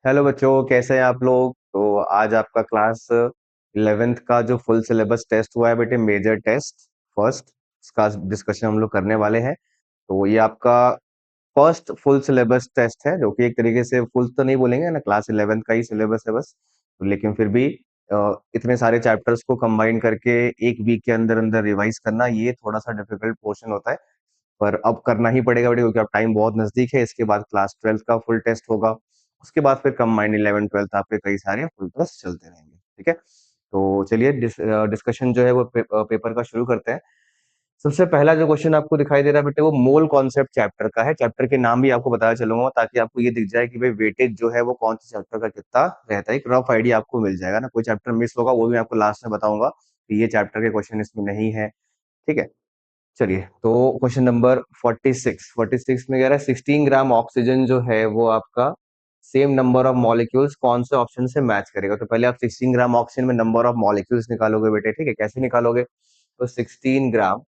Hello बच्चों, कैसे हैं आप लोग। तो आज आपका क्लास 11th का जो फुल सिलेबस टेस्ट हुआ है बेटे, मेजर टेस्ट फर्स्ट, इसका डिस्कशन हम लोग करने वाले हैं। तो ये आपका फर्स्ट फुल सिलेबस टेस्ट है, जो कि एक तरीके से फुल तो नहीं बोलेंगे ना, क्लास 11th का ही सिलेबस है बस। तो लेकिन फिर भी इतने सारे चैप्टर्स को कंबाइन करके एक वीक के अंदर अंदर रिवाइज करना, ये थोड़ा सा डिफिकल्ट पोर्शन होता है। पर अब करना ही पड़ेगा बेटे, क्योंकि अब टाइम बहुत नजदीक है। इसके बाद क्लास 12th का फुल टेस्ट होगा, उसके बाद फिर कंबाइंड 11th 12th आपके कई सारे फुल टेस्ट चलते रहेंगे। ठीक है, तो चलिए डिस्कशन जो है वो पेपर का शुरू करते हैं। सबसे पहला जो क्वेश्चन आपको दिखाई दे रहा है बेटे, वो मोल कॉन्सेप्ट चैप्टर का है। चैप्टर के नाम भी आपको बताया चलूंगा, ताकि आपको ये दिख जाए कि भाई वेटेज जो है वो कौन से चैप्टर का कितना रहता है। एक रफ आइडिया आपको मिल जाएगा ना, कोई चैप्टर मिस होगा वो भी आपको लास्ट में बताऊंगा कि ये चैप्टर के क्वेश्चन इसमें नहीं है। ठीक है, चलिए तो क्वेश्चन नंबर 46 में कह रहा है 16 ग्राम ऑक्सीजन जो है वो आपका सेम नंबर ऑफ मॉलिक्यूल्स कौन से ऑप्शन से मैच करेगा। तो पहले आप 16 ग्राम ऑक्सीजन में नंबर ऑफ मॉलिक्यूल्स निकालोगे बेटे। ठीक है, कैसे निकालोगे, तो 16 ग्राम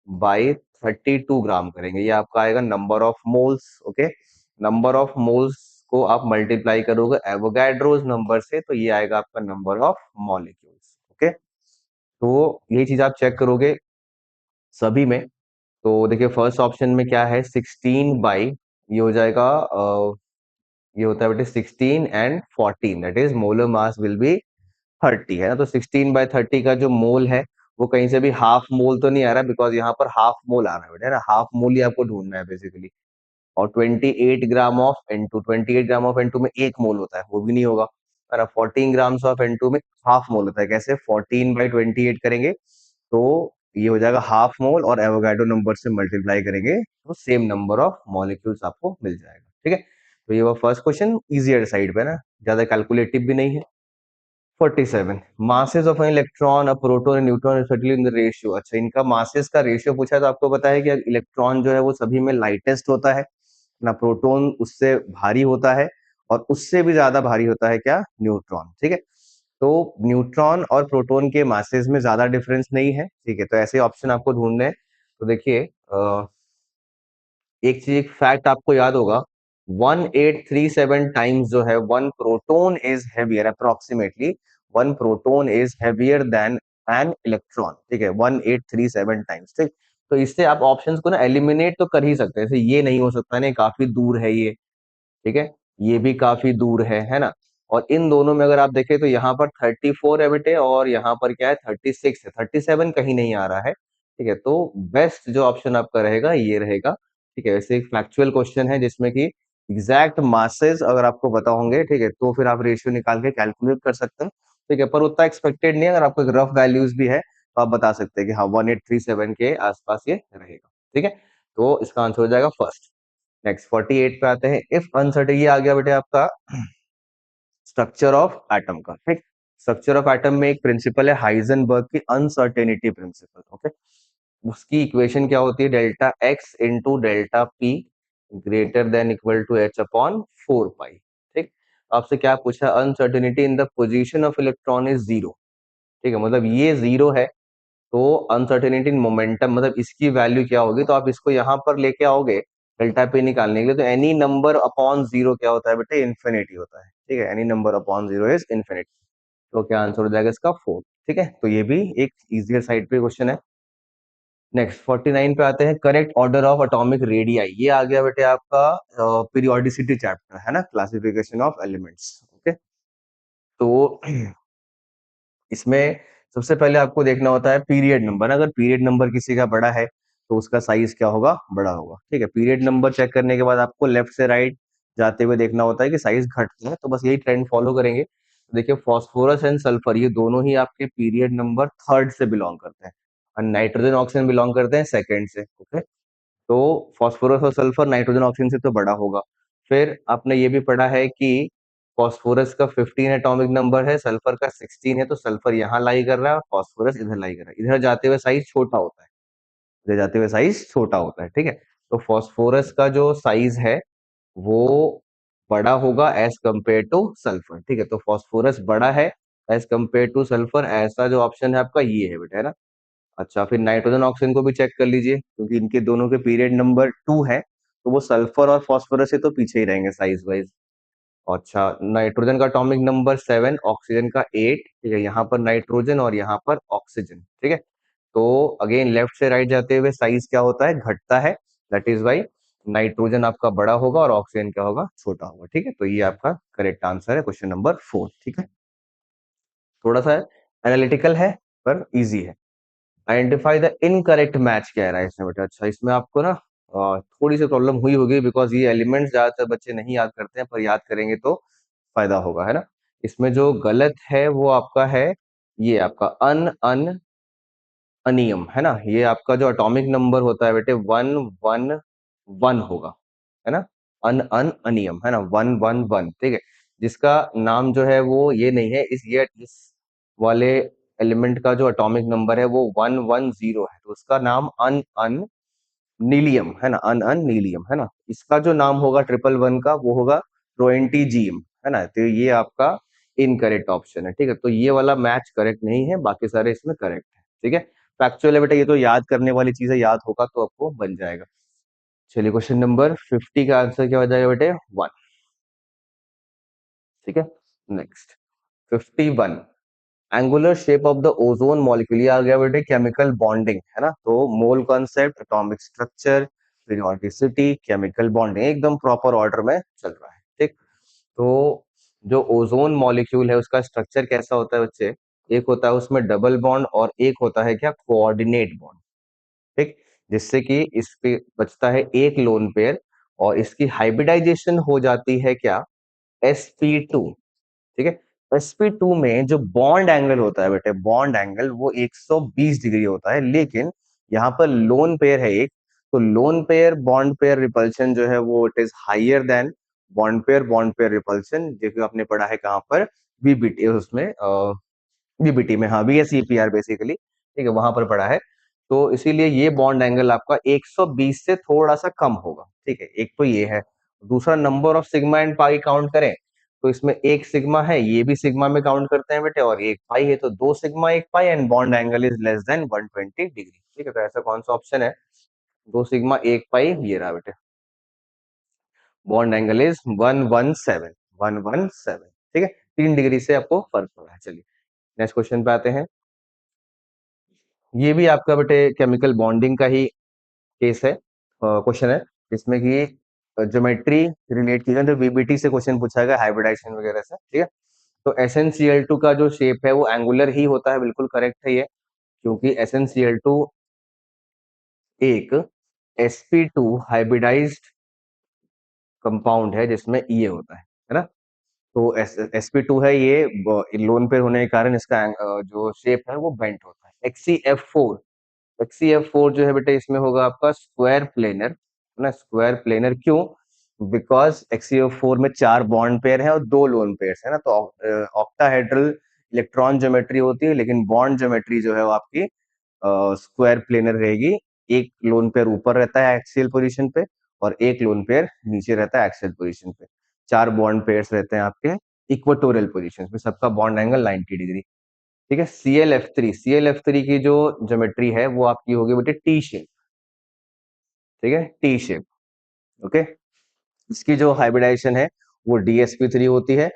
बाई 32 ग्राम करेंगे, ये आपका आएगा number of moles. Okay, number of moles को आप मल्टीप्लाई करोगे एवोगैड्रोस नंबर से, तो ये आएगा आपका नंबर ऑफ मॉलिक्यूल्स। ओके, तो ये चीज आप चेक करोगे सभी में। तो देखिए फर्स्ट ऑप्शन में क्या है, 16 बाई, ये हो जाएगा ये होता है बेटे 16 and 14, that is molar mass will be 30, है ना। तो 16/30 का जो मोल है वो कहीं से भी हाफ मोल तो नहीं आ रहा, बिकॉज यहाँ पर हाफ मोल आ रहा है बेटे, है ना। हाफ मोल ही आपको ढूंढना है बेसिकली। और 28 gram of N2, 28 gram of N2 में एक मोल होता है, वो भी नहीं होगा। और 14 ग्राम्स ऑफ N2 में हाफ मोल होता है। कैसे, 14/28 करेंगे तो ये हो जाएगा हाफ मोल, और एवोगाड्रो नंबर से मल्टीप्लाई करेंगे तो सेम नंबर ऑफ मॉलिक्यूल्स आपको मिल जाएगा। ठीक है, तो ये वो फर्स्ट क्वेश्चन इजियर साइड पे ना, ज्यादा कैलकुलेटिव भी नहीं है। 47 masses of an electron, a proton and neutron respectively in the ratio. अच्छा, इनका मासेस का रेशियो पूछा है, तो आपको पता है कि इलेक्ट्रॉन जो है वो सभी में लाइटेस्ट होता है ना, प्रोटॉन उससे भारी होता है, और उससे भी ज्यादा भारी होता है क्या, न्यूट्रॉन। ठीक है, तो न्यूट्रॉन और प्रोटॉन के मासेस में ज्यादा डिफरेंस नहीं है। ठीक है, तो ऐसे ऑप्शन आपको ढूंढने हैं। तो देखिए एक चीज, एक फैक्ट आपको याद होगा, 1837 टाइम्स जो है one proton is heavier, approximately one proton is heavier than an electron. ठीक है, 1837 टाइम्स। ठीक, तो इससे आप ऑप्शंस को ना एलिमिनेट तो कर ही सकते हैं, जैसे ये नहीं हो सकता ना, काफी दूर है ये। ठीक है, ये भी काफी दूर है ना। और इन दोनों में अगर आप देखें तो यहाँ पर 34 है बेटे, और यहाँ पर क्या है 36 है, 37 कहीं नहीं आ रहा है। ठीक है, तो बेस्ट जो ऑप्शन आपका रहेगा ये रहेगा। ठीक है, वैसे एक फैक्चुअल क्वेश्चन है जिसमें कि एग्जैक्ट मासेस अगर आपको पता होंगे, ठीक है, तो फिर आप रेशियो निकाल के कैलकुलेट कर सकते हैं। ठीक है, पर उतना एक्सपेक्टेड नहीं है। अगर आपको एक रफ वैल्यूज भी है तो आप बता सकते हैं कि हाँ 1837 के आसपास ये रहेगा। ठीक है, तो इसका आंसर हो जाएगा फर्स्ट। नेक्स्ट 48 पे आते हैं। इफ अनसर्टेन, ये आ गया बेटे आपका स्ट्रक्चर ऑफ एटम का। ठीक, स्ट्रक्चर ऑफ एटम में एक प्रिंसिपल है हाइजेनबर्ग की अनसर्टेनिटी प्रिंसिपल। ओके, उसकी इक्वेशन क्या होती है, delta x into delta p greater than equal to h upon 4 pi. ठीक, आपसे क्या पूछा, uncertainty in the position of electron is zero. ठीक है, मतलब ये जीरो है, तो अनसर्टेनिटी इन मोमेंटम मतलब इसकी वैल्यू क्या होगी, तो आप इसको यहाँ पर लेके आओगे डेल्टा पे निकालने के लिए, तो एनी नंबर अपॉन जीरो क्या होता है बेटे, इन्फिनिटी होता है। ठीक है, any number upon zero is infinity. तो क्या आंसर हो जाएगा इसका, 4। ठीक है, तो ये भी एक इजियर साइड पे क्वेश्चन है। नेक्स्ट 49 पे आते हैं। Correct order of atomic radii, ये आ गया बेटे आपका पीरियोडिसिटी चैप्टर है ना, क्लासिफिकेशन ऑफ एलिमेंट्स। ओके, तो इसमें सबसे पहले आपको देखना होता है पीरियड नंबर। अगर पीरियड नंबर किसी का बड़ा है तो उसका साइज क्या होगा, बड़ा होगा। ठीक है, पीरियड नंबर चेक करने के बाद आपको लेफ्ट से राइट जाते हुए देखना होता है कि साइज घटता है, तो बस यही ट्रेंड फॉलो करेंगे। तो देखिए फॉस्फोरस एंड सल्फर ये दोनों ही आपके पीरियड नंबर थर्ड से बिलोंग करते हैं, और नाइट्रोजन ऑक्सीजन बिलोंग करते हैं सेकेंड से। ओके, तो फॉस्फोरस और सल्फर नाइट्रोजन ऑक्सीजन से तो बड़ा होगा। फिर आपने ये भी पढ़ा है कि फॉस्फोरस का 15 एटॉमिक नंबर है, सल्फर का 16 है, तो सल्फर यहाँ लाई कर रहा है और फॉस्फोरस इधर लाई कर रहा है। इधर जाते हुए साइज छोटा होता है, इधर जाते हुए साइज छोटा होता है। ठीक है, तो फॉस्फोरस का जो साइज है वो बड़ा होगा एज कंपेयर टू सल्फर। ठीक है, तो फॉस्फोरस बड़ा है एज कंपेयर टू सल्फर, ऐसा जो ऑप्शन है आपका ये है बेटा, है ना। अच्छा, फिर नाइट्रोजन ऑक्सीजन को भी चेक कर लीजिए, क्योंकि इनके दोनों के पीरियड नंबर 2 है, तो वो सल्फर और फॉस्फोरस से तो पीछे ही रहेंगे साइज वाइज। अच्छा, नाइट्रोजन का एटॉमिक नंबर 7, ऑक्सीजन का 8, ठीक है, यहाँ पर नाइट्रोजन और यहाँ पर ऑक्सीजन, ठीक है। तो अगेन लेफ्ट से राइट जाते हुए साइज क्या होता है, घटता है। दैट इज वाई नाइट्रोजन आपका बड़ा होगा और ऑक्सीजन क्या होगा, छोटा होगा, ठीक है। तो ये आपका करेक्ट आंसर है क्वेश्चन नंबर 4, ठीक है। थोड़ा सा एनालिटिकल है पर इजी है। आइडेंटिफाई द इनकरेक्ट मैच कह रहा है इसमें बेटा। अच्छा, इसमें आपको ना थोड़ी सी प्रॉब्लम हुई होगी, बिकॉज ये एलिमेंट्स ज्यादातर बच्चे नहीं याद करते हैं, पर याद करेंगे तो फायदा होगा, है ना। इसमें जो गलत है वो आपका है, ये आपका अन अन अनियम, है ना। ये आपका जो एटॉमिक नंबर होता है बेटे 111 होगा, है ना। अन अन अनियम, है ना, 111, ठीक है। जिसका नाम जो है वो ये नहीं है, इस वाले एलिमेंट का जो एटॉमिक नंबर है वो 110 है, तो उसका नाम अन अन नीलियम, है ना, अन अन नीलियम, है ना। इसका जो नाम होगा 111 का वो होगा ट्रोएंटीजियम, है ना। तो ये आपका इनकरेक्ट ऑप्शन है, ठीक है। तो ये वाला मैच करेक्ट नहीं है, बाकी सारे इसमें करेक्ट है, ठीक है। फैक्चुअल है बेटा, ये तो याद करने वाली चीज है, याद होगा तो आपको बन जाएगा। चलिए क्वेश्चन नंबर 50 का आंसर क्या हो जाएगा बेटे, 1, ठीक है। Next 51, angular shape of the ozone molecule. ये आ गया बेटे केमिकल बॉन्डिंग, है ना। तो mole concept, atomic structure, periodicity, chemical bonding, एकदम प्रॉपर ऑर्डर में चल रहा है, ठीक। तो जो ओजोन मॉलिक्यूल है उसका स्ट्रक्चर कैसा होता है बच्चे, एक होता है उसमें डबल बॉन्ड और एक होता है क्या, कोऑर्डिनेट बॉन्ड, ठीक। जिससे कि इस पे बचता है एक लोन पेयर, और इसकी हाइब्रिडाइजेशन हो जाती है क्या, sp2, ठीक है। sp2 में जो बॉन्ड एंगल होता है बेटे, बॉन्ड एंगल वो 120 डिग्री होता है, लेकिन यहाँ पर लोन पेयर है एक, तो lone pair bond pair repulsion जो है वो it is higher than bond pair repulsion, जो कि आपने पढ़ा है कहाँ पर, बीबीटी, उसमें बीबीटी में, हाँ, बीएसईपीआर बेसिकली, ठीक है, वहां पर पढ़ा है। तो इसीलिए ये बॉन्ड एंगल आपका 120 से थोड़ा सा कम होगा, ठीक है। एक तो ये है, दूसरा number of sigma and pi count करें तो इसमें एक सिग्मा है, ये भी सिग्मा में काउंट करते हैं बेटे, और एक पाई है, तो दो सिग्मा एक pi, and bond angle is less than 120 degree, ठीक है। तो ऐसा कौन सा ऑप्शन है, दो सिग्मा एक पाई, ये रहा बेटे। बॉन्ड एंगल इज 117, ठीक है। 3 डिग्री से आपको फर्क पड़ा है। चलिए नेक्स्ट क्वेश्चन पे आते हैं। ये भी आपका बेटे केमिकल बॉन्डिंग का ही केस है, क्वेश्चन है, जिसमें कि ज्योमेट्री रिलेट की है, तो बीबीटी से क्वेश्चन पूछा गया हाइब्रिडाइजेशन वगैरह से, ठीक है। तो SnCl2 का जो शेप है वो एंगुलर ही होता है, बिल्कुल करेक्ट है ये, क्योंकि SnCl2 एक sp2 हाइब्रिडाइज्ड कंपाउंड है जिसमें ये होता है ना। तो sp2 है ये, लोन पेयर होने के कारण इसका जो शेप है वो बेंट होता है। HCF4 जो है बेटे इसमें होगा आपका स्क्वायर प्लेनर, है ना। स्क्वायर प्लेनर क्यों, बिकॉज HCF4 में 4 बॉन्ड पेयर है और 2 लोन पेयर है ना। तो ऑक्टाहेड्रल इलेक्ट्रॉन ज्योमेट्री होती है, लेकिन बॉन्ड ज्योमेट्री जो है वो आपकी स्क्वायर प्लेनर रहेगी। एक लोन पेयर ऊपर रहता है एक्सियल पोजीशन पे, और एक लोन पेयर नीचे रहता है एक्सियल पोजीशन पे। 4 बॉन्ड पेयर्स रहते हैं आपके इक्वेटोरियल पोजीशन में, सबका बॉन्ड एंगल 90 डिग्री, ठीक है। सी एल एफ थ्री की जो ज्योमेट्री है वो आपकी होगी बेटे टी शेप, ठीक है, टी शेप, ओके। इसकी जो हाइब्रिडाइजेशन है वो DsP3 होती है।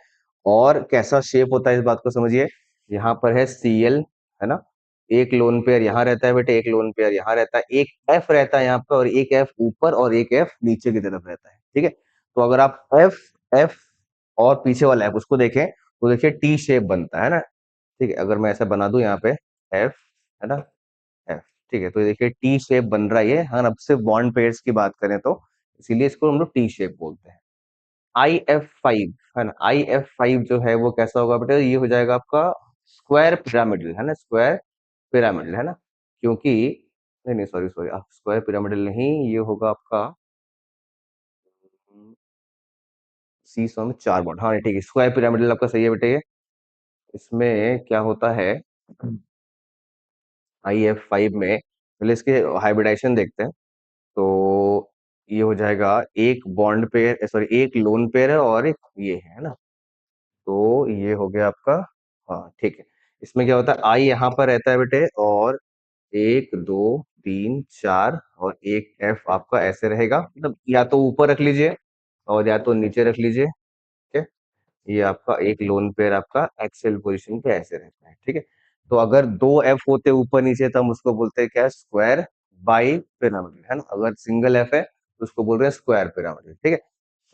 और कैसा शेप होता है इस बात को समझिए, यहाँ पर है Cl, है ना। एक लोन पेयर यहाँ रहता है बेटे, एक लोन पेयर यहाँ रहता है, एक F रहता है यहाँ पर, और एक F ऊपर और एक F नीचे की तरफ रहता है, ठीक है। तो अगर आप F और पीछे वाला F उसको देखें तो देखिए टी शेप बनता है ना, ठीक है। अगर मैं ऐसा बना दूं यहाँ पे F, है ना, F, ठीक है। तो ये देखिए टी शेप बन रहा है ये, हाँ, अब सिर्फ बॉन्ड पेयर्स की बात करें तो इसीलिए इसको हम लोग टी शेप बोलते हैं। IF5, है ना, IF5 जो है वो कैसा होगा बेटा, ये हो जाएगा आपका स्क्वायर पिरामिडल, है ना, स्क्वायर पिरामिडल, है ना। क्योंकि नहीं नहीं, सॉरी सॉरी, स्क्वायर पिरामिडल नहीं, ये होगा आपका सी सॉ में 4 बॉन्ड, हाँ ठीक है, स्क्वायर पिरामिडल आपका सही है बेटे ये। इसमें क्या होता है, IF5 में पहले इसके हाइब्रिडाइजेशन देखते हैं। तो ये हो जाएगा एक बॉन्ड पेयर, सॉरी एक लोन पेयर है और एक ये है ना। तो ये हो गया आपका, हाँ ठीक है। इसमें क्या होता है, आई यहाँ पर रहता है बेटे, और 1 2 3 4 और एक एफ आपका ऐसे रहेगा, मतलब या तो ऊपर रख लीजिए और या तो नीचे रख लीजिए, ठीक है। ये आपका एक लोन पेयर आपका एक्सियल पोजीशन पे ऐसे रहता है, ठीक है। तो अगर दो एफ होते ऊपर नीचे तो हम उसको बोलते हैं क्या, स्क्वायर बाई पिरामिड, है ना। अगर सिंगल एफ है तो उसको बोल रहे हैं स्क्वायर पिरामिड, ठीक है।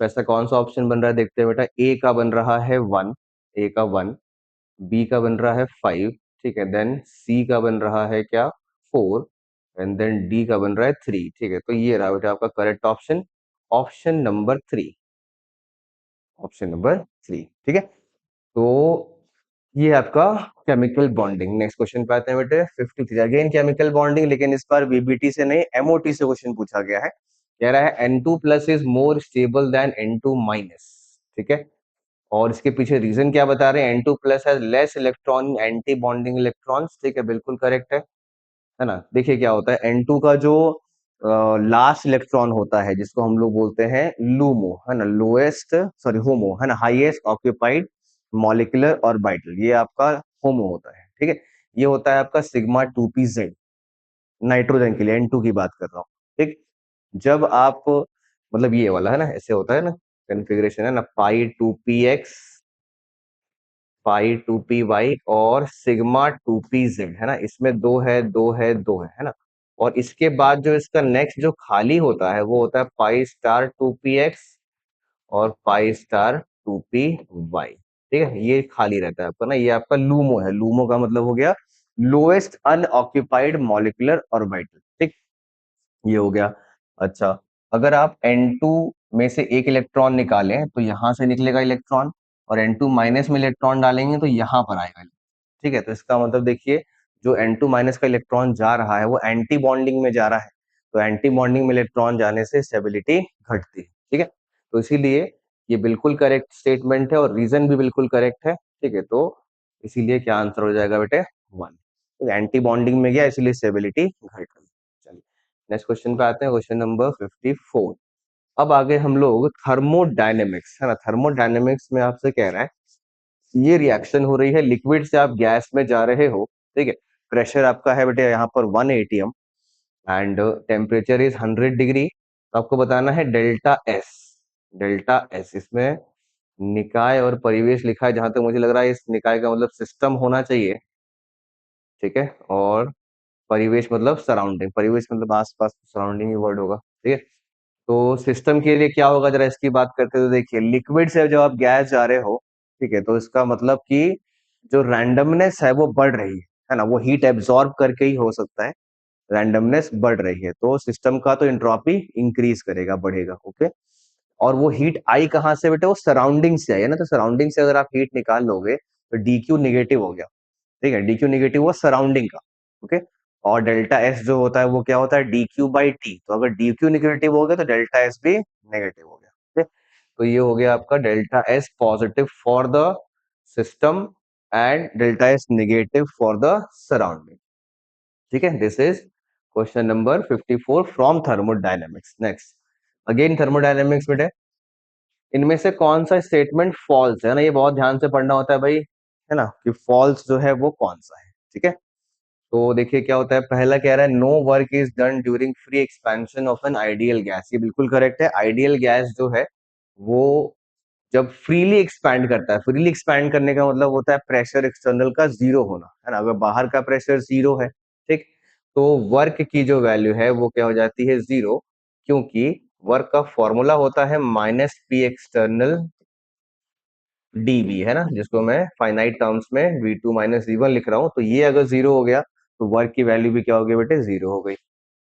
तो ऐसा कौन सा ऑप्शन बन रहा है देखते हैं बेटा। ए का बन रहा है 1, ए का 1, बी का बन रहा है 5, ठीक है, देन सी का बन रहा है क्या, 4, एंड देन डी का बन रहा है 3, ठीक है। तो ये रहा बेटा आपका correct option, option number 3, option number 3, ठीक है। तो ये है आपका केमिकल बॉन्डिंग। नेक्स्ट क्वेश्चन पे आते हैं बेटे 53, अगेन केमिकल बॉन्डिंग, लेकिन इस बार बीबीटी से नहीं एमओटी से क्वेश्चन पूछा गया है। कह रहा है N2 plus is more stable then N2 minus, ठीक है। और इसके पीछे रीजन क्या बता रहे हैं, N2 plus has less electron anti bonding electrons, ठीक है, बिल्कुल करेक्ट है ना। देखिए क्या होता है, N2 का जो लास्ट इलेक्ट्रॉन होता है जिसको हम लोग बोलते हैं लूमो, है ना, लोएस्ट, सॉरी होमो, है ना, हाईएस्ट ऑक्यूपाइड मॉलिक्यूलर ऑर्बिटल, ये आपका होमो होता है, ठीक है। ये होता है आपका सिग्मा 2p z, नाइट्रोजन के लिए N2 की बात कर रहा हूँ, ठीक। जब आप, मतलब ये वाला है ना, ऐसे होता है ना कन्फिग्रेशन, है ना, पाई 2px, पाई 2py और सिग्मा 2pz, है ना, इसमें दो है, दो है, दो है ना। और इसके बाद जो इसका नेक्स्ट जो खाली होता है वो होता है पाई स्टार 2px और पाई स्टार 2py, ठीक है। ये खाली रहता है आपका ना, ये आपका लूमो है। लूमो का मतलब हो गया लोएस्ट अनऑक्यूपाइड मॉलिक्यूलर ऑर्बिटल, ठीक, ये हो गया। अच्छा, अगर आप N2 में से एक इलेक्ट्रॉन निकालें तो यहां से निकलेगा इलेक्ट्रॉन, और N2 माइनस में इलेक्ट्रॉन डालेंगे तो यहाँ पर आएगा, ठीक है। तो इसका मतलब देखिए, जो N2 माइनस का इलेक्ट्रॉन जा रहा है वो एंटी बॉन्डिंग में जा रहा है, तो एंटी बॉन्डिंग में इलेक्ट्रॉन जाने से स्टेबिलिटी घटती है, ठीक है। तो इसीलिए ये बिल्कुल करेक्ट स्टेटमेंट है और रीजन भी बिल्कुल करेक्ट है, ठीक है। तो इसीलिए क्या आंसर हो जाएगा बेटे, 1, तो एंटी बॉन्डिंग में गया इसलिए स्टेबिलिटी घट गई। चलिए नेक्स्ट क्वेश्चन पे आते हैं, क्वेश्चन नंबर 54। अब आगे हम लोग थर्मोडायनेमिक्स, है ना, थर्मोडायनेमिक्स में आपसे कह रहा है ये रिएक्शन हो रही है लिक्विड से आप गैस में जा रहे हो, ठीक है। प्रेशर आपका है बेटे यहाँ पर 1 atm and temperature is 100 degree. तो आपको बताना है डेल्टा एस, डेल्टा एस, इसमें निकाय और परिवेश लिखा है, जहां तक मुझे लग रहा है इस निकाय का मतलब सिस्टम होना चाहिए, ठीक है, और परिवेश मतलब सराउंडिंग, परिवेश मतलब आसपास सराउंडिंग ही वर्ड होगा, ठीक है। तो सिस्टम के लिए क्या होगा जरा इसकी बात करते हैं, तो देखिए लिक्विड से जब आप गैस जा रहे हो, ठीक है, तो इसका मतलब कि जो रैंडमनेस है वो बढ़ रही है ना, वो हीट एब्जॉर्ब करके ही हो सकता है, रैंडमनेस बढ़ रही है तो सिस्टम का तो एंट्रोपी इंक्रीज करेगा, बढ़ेगा, ओके। और वो हीट आई कहाँ से बेटे, वो सराउंडिंग से आई है ना, तो सराउंडिंग से अगर आप हीट निकाल लोगे तो DQ निगेटिव हो गया, ठीक है, DQ निगेटिव हुआ सराउंडिंग का, ओके। और डेल्टा एस जो होता है वो क्या होता है, DQ/T, तो अगर DQ निगेटिव हो गया तो डेल्टा एस भी नेगेटिव हो गया, ठीक है। तो ये हो गया आपका delta S positive for the system and delta S negative for the surrounding, ठीक है। This is question number 54 from thermodynamics. Next, again thermodynamics बेटे, इनमें से कौन सा स्टेटमेंट फॉल्स है ना, ये बहुत ध्यान से पढ़ना होता है भाई, है ना, कि फॉल्स जो है वो कौन सा है, ठीक है। तो देखिए क्या होता है, पहला कह रहा है no work is done during free expansion of an ideal gas, ये बिल्कुल करेक्ट है। आइडियल गैस जो है वो जब फ्रीली एक्सपैंड करता है, फ्रीली एक्सपैंड करने का मतलब होता है प्रेशर एक्सटर्नल का जीरो होना, है ना, अगर बाहर का प्रेशर जीरो है, ठीक, तो वर्क की जो वैल्यू है वो क्या हो जाती है, जीरो, क्योंकि वर्क का फॉर्मूला होता है -P एक्सटर्नल dV, है ना, जिसको मैं फाइनाइट टर्म्स में V2 माइनस V1 लिख रहा हूं, तो ये अगर जीरो हो गया तो वर्क की वैल्यू भी क्या हो गई बेटे, जीरो हो गई।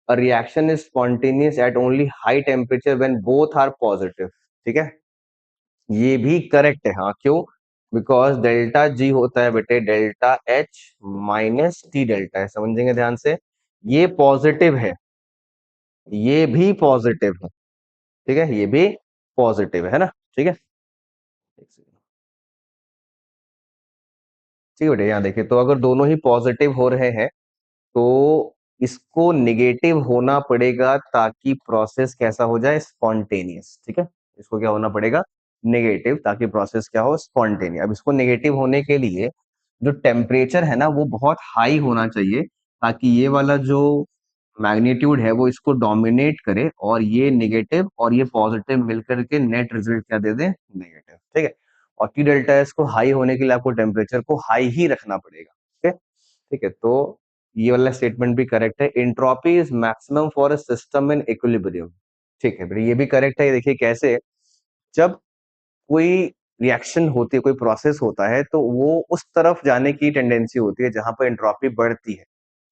A reaction is spontaneous at only high temperature when both are positive, ठीक है, ये भी करेक्ट है, हाँ, क्यों, बिकॉज डेल्टा जी होता है बेटे delta H minus T delta है, समझेंगे ध्यान से, ये पॉजिटिव है, ये भी पॉजिटिव है, ठीक है, ये भी पॉजिटिव है ना, ठीक है। ठीक है बेटे, यहाँ देखिए, तो अगर दोनों ही पॉजिटिव हो रहे हैं तो इसको नेगेटिव होना पड़ेगा ताकि प्रोसेस कैसा हो जाए, स्पॉन्टेनियस, ठीक है। इसको क्या होना पड़ेगा, नेगेटिव, ताकि प्रोसेस क्या हो, स्पॉन्टेनियस। अब इसको नेगेटिव होने के लिए जो टेम्परेचर है ना वो बहुत हाई होना चाहिए, ताकि ये वाला जो मैग्नीट्यूड है वो इसको डोमिनेट करे और ये नेगेटिव और ये पॉजिटिव मिलकर के नेट रिजल्ट क्या दे दे, नेगेटिव, ठीक है। और टी डेल्टा एस को हाई होने के लिए आपको टेम्परेचर को हाई ही रखना पड़ेगा। ठीक है, ठीक है, तो ये वाला स्टेटमेंट भी करेक्ट है। Entropy is maximum for a system in equilibrium. ठीक है, फिर ये भी करेक्ट है। ये देखिए कैसे, जब कोई रिएक्शन होती है, कोई प्रोसेस होता है, तो वो उस तरफ जाने की टेंडेंसी होती है जहां पर एंट्रोपी बढ़ती है।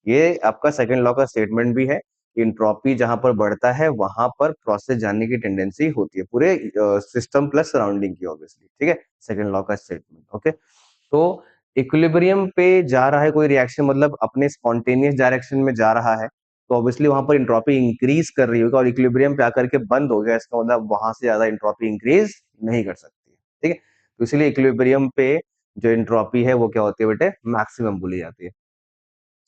ये आपका सेकंड लॉ का स्टेटमेंट भी है। एंट्रोपी जहां पर बढ़ता है वहां पर प्रोसेस जाने की टेंडेंसी होती है, पूरे सिस्टम प्लस सराउंडिंग की, ऑब्वियसली। ठीक है, सेकंड लॉ का स्टेटमेंट। ओके, तो इक्विलिब्रियम पे जा रहा है कोई रिएक्शन, मतलब अपने स्पॉन्टेनियस डायरेक्शन में जा रहा है, तो ऑब्वियसली वहां पर इंट्रोपी इंक्रीज कर रही होगी, और इक्विलिब्रियम पे आकर के बंद हो गया, इसका मतलब वहां से ज्यादा इंट्रोपी इंक्रीज नहीं कर सकती है। ठीक है, तो इसलिए इक्विलिब्रियम पे जो इंट्रोपी है वो क्या होती है बेटे, मैक्सिमम बोली जाती है।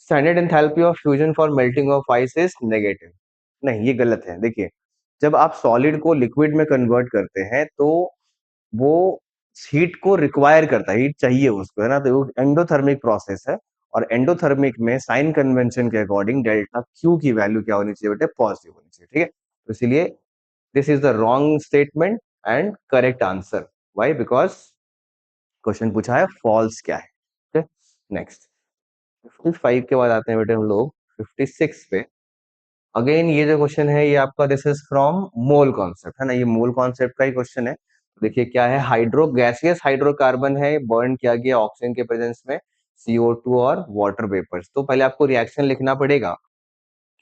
Standard enthalpy of fusion for melting of ice is negative. नहीं, ये गलत है। देखिए, जब आप सॉलिड को लिक्विड में कन्वर्ट करते हैं तो वो हीट को रिक्वायर करता है, हीट चाहिए उसको, है ना, तो वो एंडोथर्मिक प्रोसेस है। और एंडोथर्मिक में साइन कन्वेंशन के अकॉर्डिंग डेल्टा क्यू की वैल्यू क्या होनी चाहिए बेटे, पॉजिटिव होनी चाहिए। ठीक है, तो इसलिए this is the wrong statement and correct answer. Why? Because question पूछा है फॉल्स क्या है। ठीक है, नेक्स्ट 55 के बाद आते हैं बेटे हम लोग 56 पे। अगेन ये जो क्वेश्चन है ये आपका this is from mole concept, है ना, ये मोल कॉन्सेप्ट का ही क्वेश्चन है। देखिए क्या है, हाइड्रो गैसियस हाइड्रोकार्बन है, बर्न किया गया ऑक्सीजन के प्रेजेंस में, CO2 और वाटर वेपर्स। तो पहले आपको रिएक्शन लिखना पड़ेगा,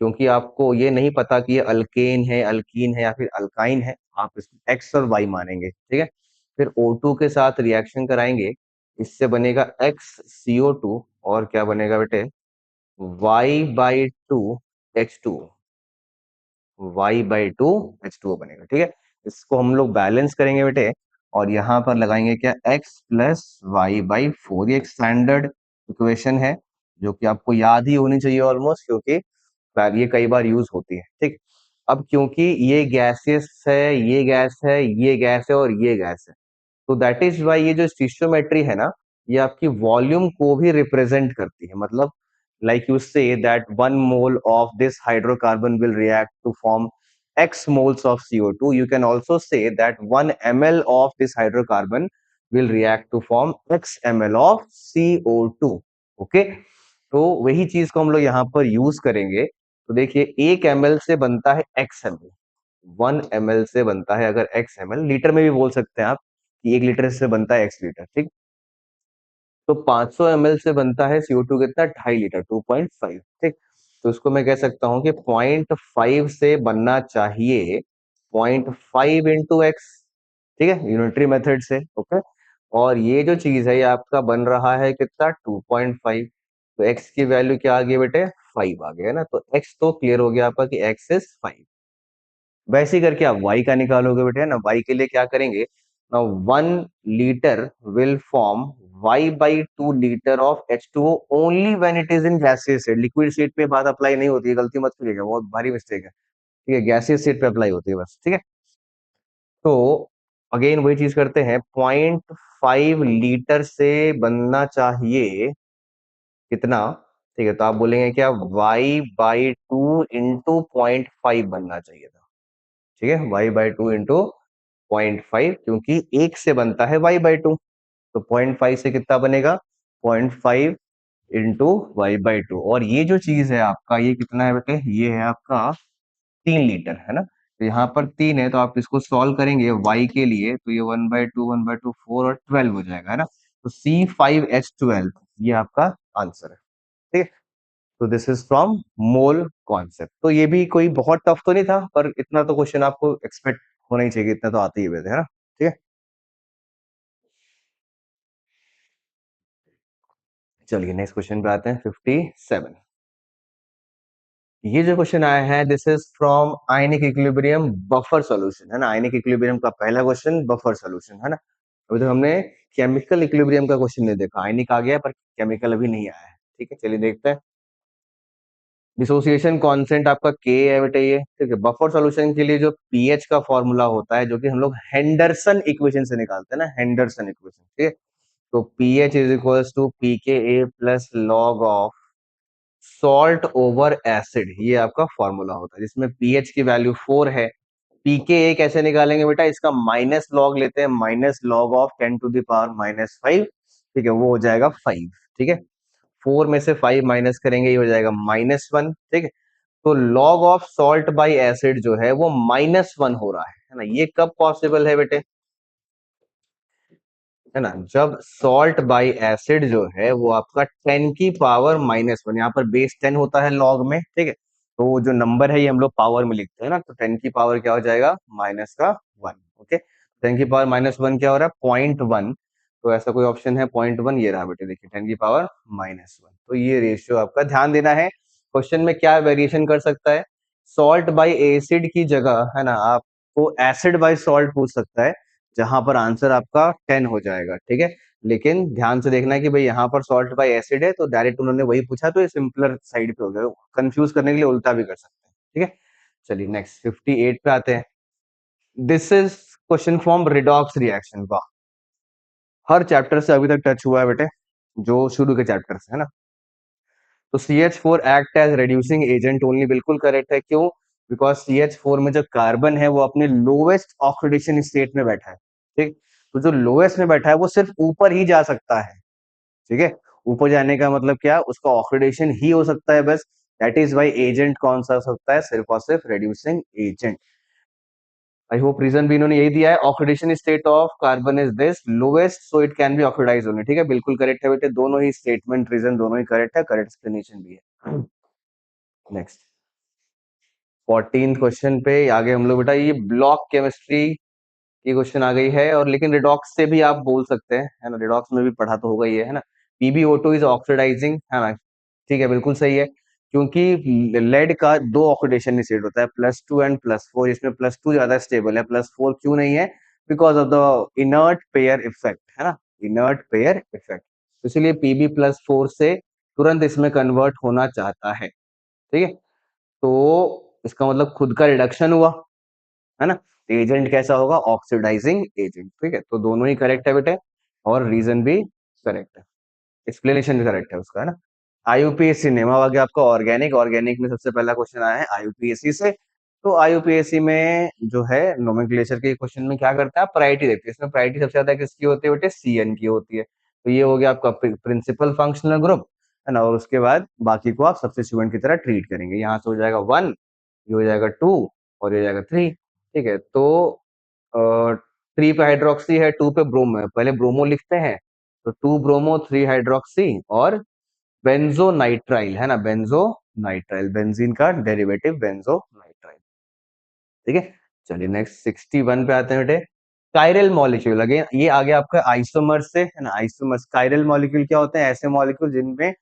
क्योंकि आपको ये नहीं पता कि ये अल्केन है, अल्कीन है या फिर अल्काइन है, आप इसमें एक्स और वाई मानेंगे। ठीक है, फिर O2 के साथ रिएक्शन कराएंगे, इससे बनेगा XCO2, और क्या बनेगा बेटे, Y/2H2O, Y/2H2O बनेगा। ठीक है, इसको हम लोग बैलेंस करेंगे बेटे, और यहाँ पर लगाएंगे क्या, X+Y/4। ये एक स्टैंडर्ड इक्वेशन है जो कि आपको याद ही होनी चाहिए ऑलमोस्ट, क्योंकि ये कई बार यूज होती है। ठीक, अब क्योंकि ये गैसियस है, ये गैस है, ये गैस है और ये गैस है, तो दैट इज वाई ये जो स्टिशियोमेट्री है ना, ये आपकी वॉल्यूम को भी रिप्रेजेंट करती है। मतलब like you say that 1 mole of this hydrocarbon will react to form x moles of CO2, you can also say that 1 ml of this hydrocarbon will react to form x ml of CO2। Okay, तो वही चीज को हम लोग यहाँ पर use करेंगे। तो देखिए 1 ml से बनता है x ml, 1 ml से बनता है अगर x ml, लीटर में भी बोल सकते हैं आप कि 1 लीटर से बनता है x लीटर। ठीक, तो 500 ml से बनता है CO2 कितना, 2.5 लीटर, 2.5। ठीक, तो उसको मैं कह सकता हूं कि 0.5 से बनना चाहिए 0.5 इंटू एक्स। ठीक है, यूनिटरी मेथड से। ओके, और ये जो चीज है ये आपका बन रहा है कितना, 2.5। तो एक्स की वैल्यू क्या आ गई बेटे, 5 आ गया ना, तो एक्स तो क्लियर हो गया आपका कि एक्स इज 5। वैसे ही करके आप y का निकालोगे बेटे, है ना, y के लिए क्या करेंगे, now 1 litre will form y/2 litre of H2O only when it is in gaseous state। Liquid state पे बात अप्लाई नहीं होती है, गलती मत करिएगा, बहुत भारी मिस्टेक है। ठीक है, गैसियस स्टेट पे अप्लाई होती है बस। ठीक है, तो अगेन वही चीज करते हैं, 0.5 लीटर से बनना चाहिए कितना। ठीक है, तो आप बोलेंगे क्या, y/2 इंटू 0.5 बनना चाहिए था। ठीक है, y/2 इंटू 0.5, क्योंकि एक से बनता है y/2, तो 0.5 से कितना बनेगा, 0.5 इंटू y/2। और ये जो चीज है आपका, ये कितना है बेटे, ये है आपका 3 लीटर, है ना। तो यहाँ पर 3 है, तो आप इसको सॉल्व करेंगे y के लिए, तो ये 1/2 4 और 12 हो जाएगा, है ना। तो C5H12 ये आपका आंसर है। ठीक है, तो this is from mole concept. तो ये भी कोई बहुत टफ तो नहीं था, पर इतना तो क्वेश्चन आपको एक्सपेक्ट होना ही चाहिए, इतना तो आते ही हुए थे, है ना। ठीक है, चलिए नेक्स्ट क्वेश्चन पे आते हैं 57। ये जो क्वेश्चन आया है this is from ionic equilibrium buffer solution, है ना। आयनिक इक्विलिब्रियम का पहला क्वेश्चन बफर सॉल्यूशन, है ना। अभी तो हमने केमिकल इक्विलिब्रियम का क्वेश्चन नहीं देखा, आयनिक आ गया पर केमिकल अभी नहीं आया है। ठीक है, चलिए देखते हैं। डिसोसिएशन कांस्टेंट आपका के है बेटे, ये ठीक है। बफर सॉल्यूशन के लिए जो पीएच का फॉर्मूला होता है, जो कि हम लोग हेंडरसन इक्वेशन से निकालते हैं ना, हेंडरसन इक्वेशन। ठीक है, तो pH is equals to pKa plus log of salt over acid, ये आपका फॉर्मूला होता है, जिसमें पीएच की वैल्यू 4 है पीके कैसे निकालेंगे बेटा, इसका माइनस लॉग लेते हैं, माइनस लॉग ऑफ 10⁻⁻5, ठीक है, वो हो जाएगा 5, ठीक है। 4 में से 5 माइनस करेंगे, ये हो जाएगा -1, ठीक है। तो log of salt by acid जो है वो -1 हो रहा है ना, ये कब पॉसिबल है बेटे, है ना, जब सॉल्ट बाई एसिड जो है वो आपका 10⁻⁻1, यहाँ पर बेस 10 होता है लॉग में, ठीक है। तो वो जो नंबर है ये हम लोग पावर में लिखते हैं ना, तो 10 की पावर क्या हो जाएगा, -1, ओके। 10⁻⁻1 क्या हो रहा है, 0.1। तो ऐसा कोई ऑप्शन है 0.1, ये रहा बेटे, देखिए 10⁻⁻1। तो ये रेशियो आपका ध्यान देना है। क्वेश्चन में क्या वेरिएशन कर सकता है, सॉल्ट बाई एसिड की जगह, है ना, आपको एसिड बाई सॉल्ट पूछ सकता है, जहां पर आंसर आपका 10 हो जाएगा, ठीक है। लेकिन ध्यान से देखना है कि भाई यहाँ पर सॉल्ट बाय एसिड है, तो डायरेक्ट उन्होंने वही पूछा, तो ये सिंपलर साइड पे हो गया, कंफ्यूज करने के लिए उल्टा भी कर सकते हैं, ठीक है। चलिए नेक्स्ट 58 पे आते हैं। This is question from redox reaction, वाह, हर चैप्टर से अभी तक टच हुआ है बेटे, जो शुरू के चैप्टर से, है ना। तो CH4 act as reducing agent only, बिल्कुल करेक्ट है, क्यों, बिकॉज CH4 में जो कार्बन है वो अपने लोवेस्ट ऑक्सीडेशन स्टेट में बैठा है, ठीक। तो जो लोएस्ट में बैठा है वो सिर्फ ऊपर ही जा सकता है, ठीक है। ऊपर जाने का मतलब क्या, उसका ऑक्सीडेशन ही हो सकता है बस, दैट इज वाई एजेंट कौन सा हो सकता है, सिर्फ और सिर्फ reducing agent. I hope reason भी इन्होंने यही दिया है, oxidation state of carbon is this lowest, so it can be oxidise only, ठीक है, बिल्कुल करेक्ट है बेटे, दोनों ही स्टेटमेंट रीजन दोनों ही करेक्ट है, करेक्ट एक्सप्लेनेशन भी है। नेक्स्ट 14 क्वेश्चन पे आगे हम लोग बेटा, ये ब्लॉक केमिस्ट्री की क्वेश्चन आ गई है, और लेकिन रिडॉक्स से भी आप बोल सकते हैं, है ना, रिडॉक्स में भी पढ़ा तो होगा ये, है ना। PbO2 इज ऑक्सीडाइजिंग, है ना, ठीक है, बिल्कुल सही है, क्योंकि लेड का दो ऑक्सीडेशन स्टेट होता है, +2 एंड +4, इसमें +2 ज्यादा स्टेबल है, +4 क्यों नहीं है, because of the inert pair effect, है ना, इनर्ट पेयर इफेक्ट, इसलिए Pb+4 से तुरंत इसमें कन्वर्ट होना चाहता है, ठीक है। तो इसका मतलब खुद का रिडक्शन हुआ, है ना। एजेंट कैसा होगा, ऑक्सीडाइजिंग एजेंट, ठीक है, तो दोनों ही करेक्ट है बेटे, और रीजन भी करेक्ट है, एक्सप्लेनेशन भी करेक्ट है उसका, है ना। IUPAC नेमा आ गया आपका ऑर्गेनिक, ऑर्गेनिक में सबसे पहला क्वेश्चन आया है IUPAC से। तो IUPAC में जो है नोमेनक्लेचर के क्वेश्चन में क्या करता है, प्रायोरिटी देखते हैं, इसमें प्रायोरिटी सबसे ज्यादा किसकी होती है बेटे, CN की होती है। तो ये हो गया आपका प्रिंसिपल फंक्शनल ग्रुप, है ना, और उसके बाद बाकी को आप सब्स्टिट्यूएंट की तरह ट्रीट करेंगे, यहाँ से हो जाएगा 1, ये हो जाएगा 2, और ये हो जाएगा 3, ठीक है। तो 3 पे हाइड्रोक्सी है, 2 पे ब्रोमो है, पहले ब्रोमो लिखते हैं, तो 2 ब्रोमो 3 हाइड्रोक्सी, और बेंजो नाइट्राइल, है ना, बेंजो नाइट्राइल, बेंजीन का डेरिवेटिव बेंजो नाइट्राइल, ठीक है। चलिए नेक्स्ट 61 पे आते हैं बेटे, कायरल मॉलिक्यूल, अगेन ये आ गया आपका आइसोमर्स से, है ना, आइसोमर्स, कायरल मॉलिक्यूल क्या होते हैं, ऐसे मॉलिक्यूल जिनमें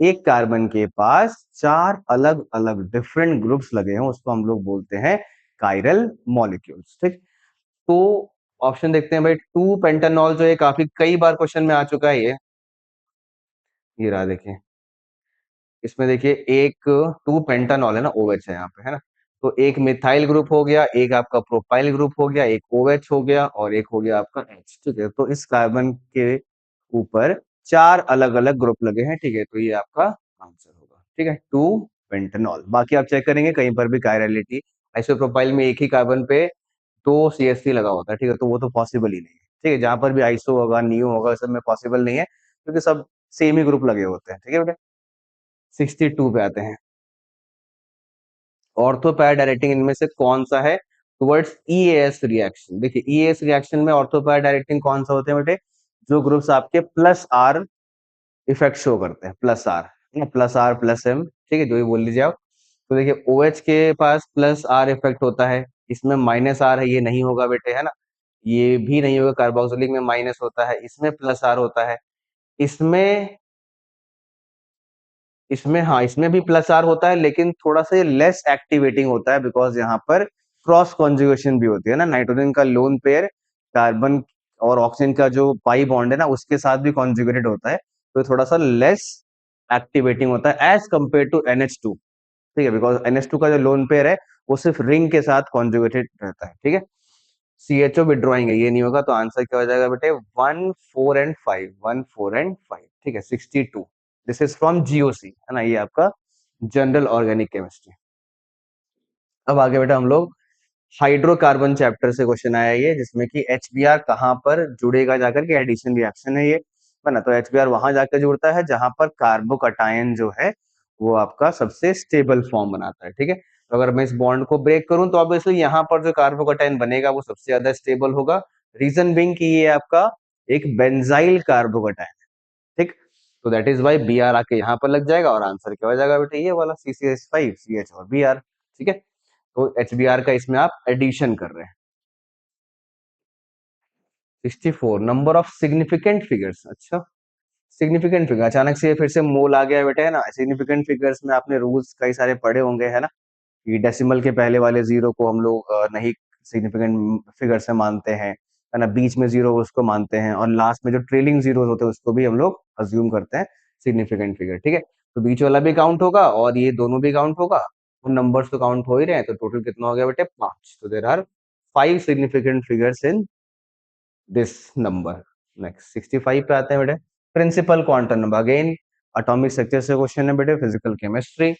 एक कार्बन के पास 4 अलग अलग डिफरेंट ग्रुप्स लगे हैं, उसको हम लोग बोलते हैं कायरल मॉलिक्यूल्स, ठीक। तो ऑप्शन देखते हैं भाई, 2 पेंटानॉल जो है काफी कई बार क्वेश्चन में आ चुका है ये रहा देखिए, इसमें देखिए एक 2 पेंटानॉल है ना, OH है यहाँ पे, है ना। तो एक मिथाइल ग्रुप हो गया, एक आपका प्रोपाइल ग्रुप हो गया, एक OH हो गया, और एक हो गया आपका H, ठीक है। तो इस कार्बन के ऊपर 4 अलग अलग ग्रुप लगे हैं, ठीक है, तो ये आपका आंसर होगा, ठीक है, 2 पेंटानॉल। बाकी आप चेक करेंगे कहीं पर भी कायरलिटी, आइसोप्रोपाइल में एक ही कार्बन पे 2 CH3 लगा होता है, ठीक है, तो वो तो पॉसिबल ही नहीं है, ठीक है, जहां पर भी आइसो होगा, नियो होगा, सब में पॉसिबल नहीं है, क्योंकि सब सेम ही ग्रुप लगे होते हैं, ठीक है बेटा। 62 पे आते हैं, ऑर्थो पैर डायरेक्टिंग इनमें से कौन सा है टुवर्ड्स EAS रिएक्शन, देखिए EAS रिएक्शन में ऑर्थो पैर डायरेक्टिंग कौन सा होते हैं बेटे, जो ग्रुप्स आपके +R इफेक्ट शो करते हैं, +R, +R+M, ठीक है, जो भी बोल लीजिए आप। तो देखिए OH के पास +R इफेक्ट होता है, इसमें -R है, ये नहीं होगा बेटे, है ना, ये भी नहीं होगा, कार्बोक्सिलिक में माइनस होता है, इसमें +R होता है, इसमें इसमें हाँ, इसमें भी +R होता है, लेकिन थोड़ा सा ये लेस एक्टिवेटिंग होता है, बिकॉज यहाँ पर क्रॉस कॉन्जुगेशन भी होती है ना, नाइट्रोजन का लोन पेयर कार्बन और ऑक्सीजन का जो पाई बॉन्ड है ना, उसके साथ भी कॉन्जुगेटेड होता है, तो थोड़ा सा लेस एक्टिवेटिंग होता है एज कंपेयर टू NH2, ठीक है, बिकॉज NH2 का जो लोन पेयर है वो सिर्फ रिंग के साथ कॉन्जुगेटेड रहता है, ठीक है। CHO विड्रॉइंग है, ये नहीं होगा, तो आंसर क्या हो जाएगा बेटे, 1 4 एंड 5, 1 4 एंड 5, ठीक है, 62। दिस इज फ्रॉम GOC, है ना, ये आपका जनरल ऑर्गेनिक केमिस्ट्री। अब आगे बेटा हम लोग हाइड्रोकार्बन चैप्टर से क्वेश्चन आया ये, जिसमें कि HBr कहाँ पर जुड़ेगा जाकर के, एडिशन रिएक्शन है ये, है ना। तो HBr वहां जाकर जुड़ता है जहां पर कार्बोकटायन जो है वो आपका सबसे स्टेबल फॉर्म बनाता है, ठीक है। तो अगर मैं इस बॉन्ड को ब्रेक करूं तो ऑब्वियसली यहाँ पर जो कार्बोकटायन बनेगा वो सबसे ज्यादा स्टेबल होगा। रीजन बिंग कि ये आपका एक बेंजाइल कार्बोकटायन है, ठीक। तो दैट इज वाई Br आके यहाँ पर लग जाएगा और आंसर क्या हो जाएगा बेटा, ये वाला CCH5 CH और Br, ठीक है। तो HBr का इसमें आप एडिशन कर रहे हैं। 64 नंबर ऑफ सिग्निफिकेंट फिगर्स, अच्छा सिग्निफिकेंट फिगर, अचानक से फिर से मोल आ गया बेटा, है ना। सिग्निफिकेंट फिगर्स में आपने रूल्स कई सारे पढ़े होंगे, है ना, कि डेसिमल के पहले वाले जीरो को हम लोग नहीं सिग्निफिकेंट फिगर से मानते हैं, है ना, बीच में जीरो उसको मानते हैं, और लास्ट में जो ट्रेलिंग जीरो होते हैं उसको भी हम लोग अज्यूम करते हैं सिग्निफिकेंट फिगर, ठीक है। तो बीच वाला भी काउंट होगा और ये दोनों भी काउंट होगा, उन नंबर्स तो काउंट हो ही रहे हैं, तो टोटल कितना हो गया बेटे, 5। तो there are 5 significant figures in this number. Next 65 पे आते हैं बेटे, principal quantum number, again atomic structure से क्वेश्चन है बेटे, फिजिकल केमिस्ट्री।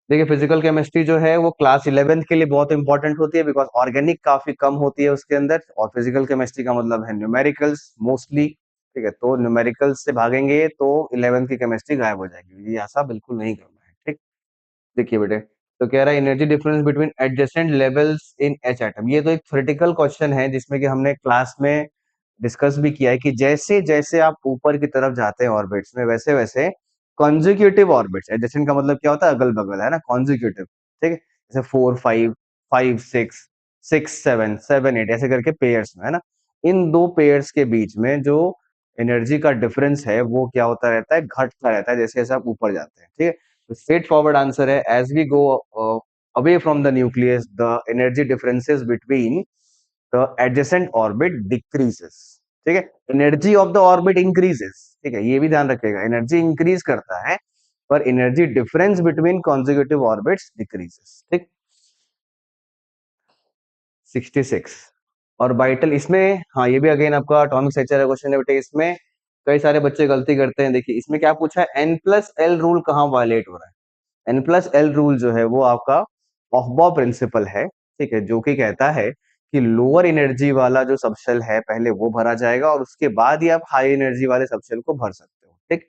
देखिए फिजिकल केमिस्ट्री जो है वो क्लास 11th के लिए बहुत इंपॉर्टेंट होती है, बिकॉज ऑर्गेनिक काफी कम होती है उसके अंदर, और फिजिकल केमिस्ट्री का मतलब है न्यूमेरिकल्स मोस्टली, ठीक है। तो न्यूमेरिकल्स से भागेंगे तो 11th की केमिस्ट्री गायब हो जाएगी, ये ऐसा बिल्कुल नहीं करना है, ठीक। देखिए बेटे, तो कह रहा है energy difference between adjacent levels in H atom, ये तो एक थ्योरेटिकल क्वेश्चन है जिसमें कि हमने क्लास में डिस्कस भी किया है कि जैसे जैसे आप ऊपर की तरफ जाते हैं ऑर्बिट्स में, वैसे वैसे कॉन्जिक्यूटिव ऑर्बिट्स, एडजेसेंट का मतलब क्या होता है, अगल बगल, है ना, कॉन्जिक्यूटिव, ठीक है, जैसे 4 5 5 6 6 7 7 8 ऐसे करके पेयर्स में, है ना, इन दो पेयर्स के बीच में जो एनर्जी का डिफरेंस है वो क्या होता रहता है, घटता रहता है जैसे जैसे आप ऊपर जाते हैं, ठीक है। तो स्ट्रेट फॉरवर्ड आंसर है, as we go away from the nucleus the energy differences between the adjacent orbit decreases, ठीक है। Energy of the orbit increases, ठीक है, ये भी ध्यान रखिएगा, एनर्जी इंक्रीज करता है पर energy difference between consecutive orbits decreases, ठीक। 66 ऑर्बिटल, इसमें हाँ ये भी अगेन आपका एटॉमिक स्ट्रक्चर का क्वेश्चन है बेटे, इसमें कई सारे बच्चे गलती करते हैं। देखिए इसमें क्या पूछा है, N+L रूल कहाँ वायलेट हो रहा है। N+L रूल जो है वो आपका ऑफबॉ प्रिंसिपल है, ठीक है, जो कि कहता है कि लोअर एनर्जी वाला जो सबशेल है पहले वो भरा जाएगा और उसके बाद ही आप हाई एनर्जी वाले सबशेल को भर सकते हो, ठीक।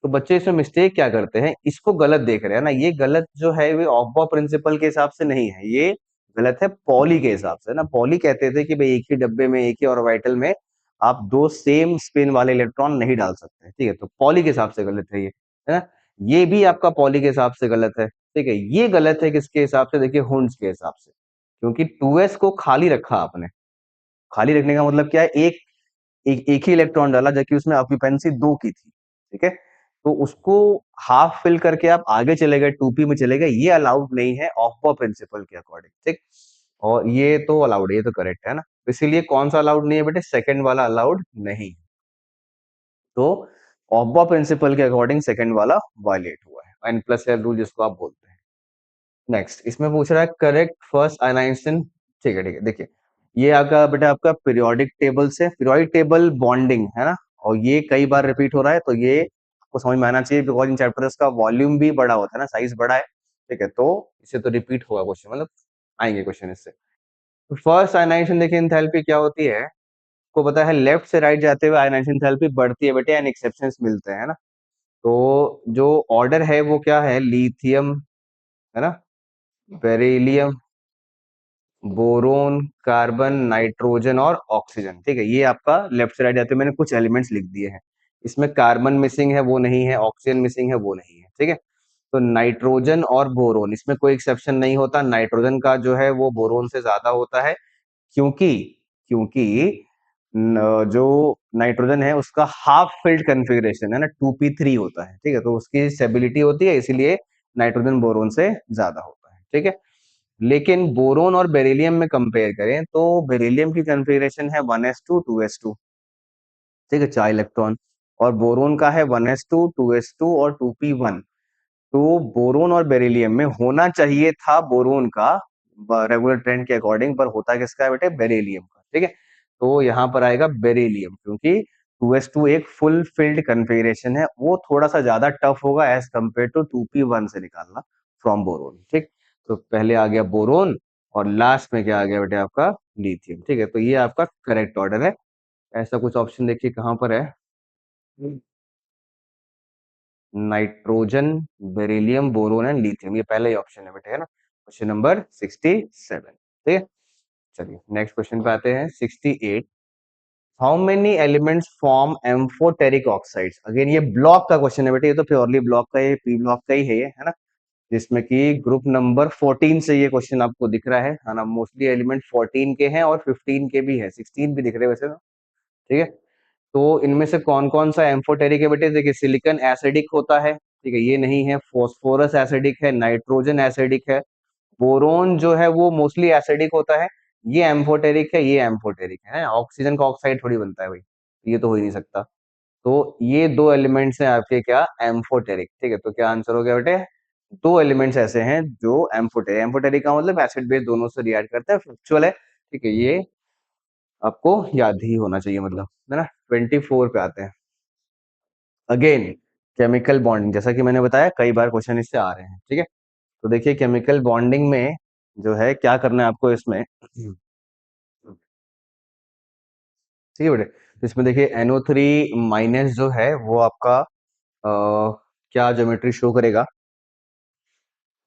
तो बच्चे इसमें मिस्टेक क्या करते हैं, इसको गलत देख रहे हैं ना, ये गलत जो है वो ऑफबॉ प्रिंसिपल के हिसाब से नहीं है, ये गलत है पॉली के हिसाब से ना। पॉली कहते थे कि भाई एक ही डब्बे में एक ही ऑर्बिटल में आप दो सेम स्पिन वाले इलेक्ट्रॉन नहीं डाल सकते, ठीक है। तो पॉली के हिसाब से गलत है ये, है ना। ये भी आपका पॉली के हिसाब से गलत है, ठीक है। ये गलत है किसके हिसाब से, देखिए हुंड्स के हिसाब से, क्योंकि 2s को खाली रखा आपने। खाली रखने का मतलब क्या है, एक ही इलेक्ट्रॉन डाला जबकि उसमें ऑक्यूपेंसी 2 की थी, ठीक है। तो उसको हाफ फिल करके आप आगे चले गए, 2p में चले गए, ये अलाउड नहीं है ऑफ प्रिंसिपल के अकॉर्डिंग, ठीक। और ये तो अलाउड है, ये तो करेक्ट है ना। तो इसीलिए कौन सा अलाउड नहीं है बेटे, सेकंड वाला अलाउड नहीं। तो ऑफ प्रिंसिपल के अकॉर्डिंग सेकंड वाला वायलेट हुआ है, N+L रूल जिसको आप बोलते हैं। नेक्स्ट इसमें पूछ रहा है करेक्ट फर्स्ट आयनाइजेशन, ठीक है ठीक है। देखिए ये आपका बेटा आपका पीरियोडिक टेबल से, पीरियोडिक टेबल बॉन्डिंग है ना, और ये कई बार रिपीट हो रहा है, तो ये आपको समझ में आना चाहिए बिकॉज इन चैप्टर्स का वॉल्यूम भी बड़ा होता है ना, साइज बड़ा है, ठीक है। तो इससे तो रिपीट होगा क्वेश्चन, मतलब आएंगे क्वेश्चन इससे। तो फर्स्ट आयनाइजेशन देखिए एंथैल्पी क्या होती है, को पता है लेफ्ट से राइट जाते हुए आयनाइजेशन एंथैल्पी बढ़ती है बेटे, एंड एक्सेप्शंस मिलते हैं, है ना। तो जो ऑर्डर है वो क्या है, लिथियम, है ना, बेरिलियम, बोरोन, कार्बन, नाइट्रोजन और ऑक्सीजन, ठीक है। ये आपका लेफ्ट से राइट जाते हुए मैंने कुछ एलिमेंट्स लिख दिए हैं, इसमें कार्बन मिसिंग है वो नहीं है, ऑक्सीजन मिसिंग है वो नहीं है, ठीक है। तो नाइट्रोजन और बोरोन इसमें कोई एक्सेप्शन नहीं होता, नाइट्रोजन का जो है वो बोरोन से ज्यादा होता है, क्योंकि क्योंकि जो नाइट्रोजन है उसका हाफ फिल्ड कन्फिग्रेशन है ना, 2p3 होता है, ठीक है। तो उसकी स्टेबिलिटी होती है, इसीलिए नाइट्रोजन बोरोन से ज्यादा होता है, ठीक है। लेकिन बोरोन और बेरिलियम में कंपेयर करें तो बेरिलियम की कॉन्फ़िगरेशन है 1s2 2s2, ठीक है, 4 इलेक्ट्रॉन, और बोरोन का है 1s2 2s2 और 2p1। तो बोरोन और बेरिलियम में होना चाहिए था बोरोन का रेगुलर ट्रेंड के अकॉर्डिंग, पर होता किसका है बेटे, बेरिलियम का, ठीक है। तो यहाँ पर आएगा बेरिलियम, क्योंकि 2s2 एक फुल फिल्ड कन्फिग्रेशन है, वो थोड़ा सा ज्यादा टफ होगा एज कंपेयर टू 2p1 से निकालना फ्रॉम बोरोन, ठीक। तो पहले आ गया बोरोन, और लास्ट में क्या आ गया बेटे आपका लिथियम। ठीक है, तो ये आपका करेक्ट ऑर्डर है। ऐसा कुछ ऑप्शन देखिए कहाँ पर है, nitrogen, beryllium, boron and lithium, ये पहला ही ऑप्शन है बेटे, है ना, क्वेश्चन नंबर 67। ठीक है, चलिए नेक्स्ट क्वेश्चन पे आते हैं, 68। How many elements form amphoteric oxides. Again ये ब्लॉक का क्वेश्चन है बेटे, ये तो प्योरली ब्लॉक का, ये पी ब्लॉक का ही है ये, है ना, जिसमें कि ग्रुप नंबर 14 से ये क्वेश्चन आपको दिख रहा है ना, मोस्टली एलिमेंट 14 के हैं और 15 के भी है, 16 भी दिख रहे हैं वैसे तो। ठीक है, तो इनमें से कौन कौन सा एम्फोटेरिक है बेटे, देखिए सिलिकॉन एसिडिक होता है, ठीक है, ये नहीं है, फॉस्फोरस एसिडिक है, नाइट्रोजन एसिडिक है, बोरोन जो है वो मोस्टली एसिडिक होता है, ये एम्फोटेरिक है, ये एम्फोटेरिक है, ऑक्सीजन का ऑक्साइड थोड़ी बनता है भाई, ये तो हो ही नहीं सकता। तो ये दो एलिमेंट्स हैं आपके क्या, एम्फोटेरिक। ठीक है, तो क्या आंसर हो गया बेटे, दो एलिमेंट्स ऐसे हैं जो एम्फोटेरिक, एम्फोटेरिक का मतलब एसिड बेस दोनों से रिएक्ट करता है, फ्लक्चुअल है। ठीक है, ये आपको याद ही होना चाहिए, मतलब, है ना। 24 पे आते हैं, अगेन केमिकल बॉन्डिंग, जैसा कि मैंने बताया कई बार क्वेश्चन इससे आ रहे हैं। ठीक है, तो देखिए केमिकल बॉन्डिंग में जो है क्या करना है आपको इसमें, ठीक है बेटे, तो इसमें देखिए NO3 माइनस जो है वो आपका क्या ज्योमेट्री शो करेगा।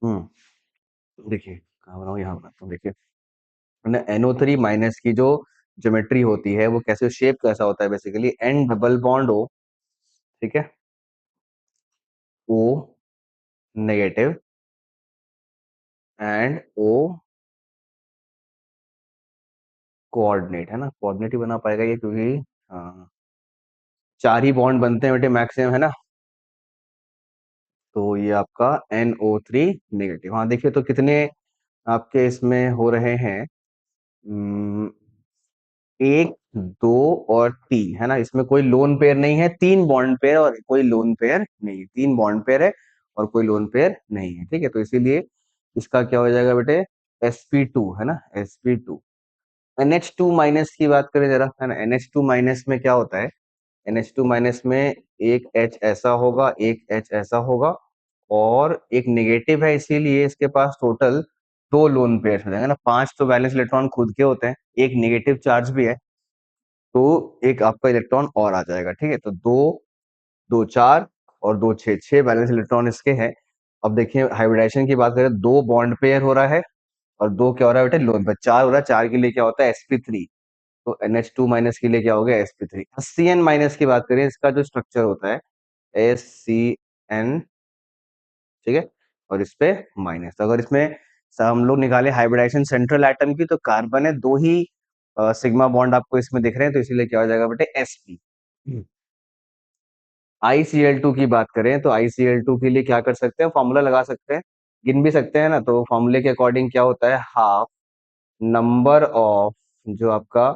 देखिए कहाँ बनाऊँ, यहाँ बनाता हूँ, देखिए NO3 माइनस की जो ज्योमेट्री होती है वो कैसे, शेप कैसा होता है, basically N double bond O, ठीक है, O negative and O coordinate, है ना, कोऑर्डिनेट ही बना पाएगा ये, क्योंकि हाँ, चार ही बॉन्ड बनते हैं बेटे मैक्सिमम, है ना, तो ये आपका NO3 नेगेटिव। हाँ देखिए तो कितने आपके इसमें हो रहे हैं, एक, दो और तीन, है ना, इसमें कोई लोन पेयर नहीं है, तीन बॉन्ड पेयर और कोई लोन पेयर नहीं है, तीन बॉन्ड पेयर है और कोई लोन पेयर नहीं है। ठीक है, तो इसीलिए इसका क्या हो जाएगा बेटे, sp2, है ना, sp2। NH2 माइनस की बात करें जरा, है ना, NH2 माइनस में क्या होता है, NH2 माइनस में एक H ऐसा होगा, एक H ऐसा होगा और एक नेगेटिव है, इसीलिए इसके पास टोटल दो लोन पेयर हो जाएंगे ना, पांच तो वैलेंस इलेक्ट्रॉन खुद के होते हैं, एक नेगेटिव चार्ज भी है, तो एक आपका इलेक्ट्रॉन और आ जाएगा। ठीक है, तो दो, दो चार और दो छह, छह बैलेंस इलेक्ट्रॉन इसके हैं। अब देखिए हाइब्रिडाइजेशन की बात करें, दो बॉन्ड पेयर हो रहा है और दो क्या हो रहा है बेटे, लोन पेयर, चार हो रहा है, चार के लिए क्या होता है sp3, तो NH2 माइनस के लिए क्या हो गया sp3। HCN माइनस की बात करें, इसका जो स्ट्रक्चर होता है HCN, ठीक है, और इस पे माइनस, अगर इसमें हम लोग निकाले हाइब्रिडाइजेशन सेंट्रल एटम की, तो कार्बन है दो ही, सिग्मा बॉन्ड आपको इसमें दिख रहे हैं, तो इसीलिए क्या हो जाएगा बेटे sp। ICl2 की बात करें तो ICl2 के लिए क्या कर सकते हैं, फॉर्मूला लगा सकते हैं, गिन भी सकते हैं ना, तो फॉर्मूले के अकॉर्डिंग क्या होता है, हाफ नंबर ऑफ जो आपका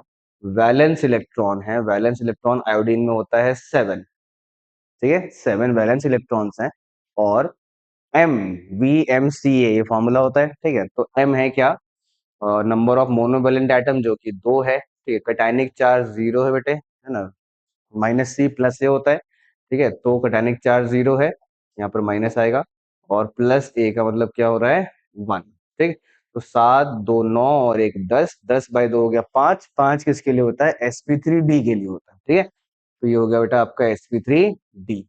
वैलेंस इलेक्ट्रॉन है, वैलेंस इलेक्ट्रॉन आयोडीन में होता है 7, ठीक है, 7 वैलेंस इलेक्ट्रॉन्स हैं, और M, VMCA ये फॉर्मूला होता है। ठीक है, तो M है क्या, नंबर ऑफ मोनोवेलेंट एटम जो कि दो है, ठीक है, कैटायनिक चार्ज जीरो है बेटे, है ना, -C +A होता है। ठीक है, तो कैटायनिक चार्ज जीरो है, यहाँ पर माइनस आएगा, और +A का मतलब क्या हो रहा है, 1। ठीक, तो 7 2 9 और एक 10, 10/2 हो गया 5, 5 किसके लिए होता है, sp3d के लिए होता है। ठीक है, तो ये हो गया बेटा आपका sp3d,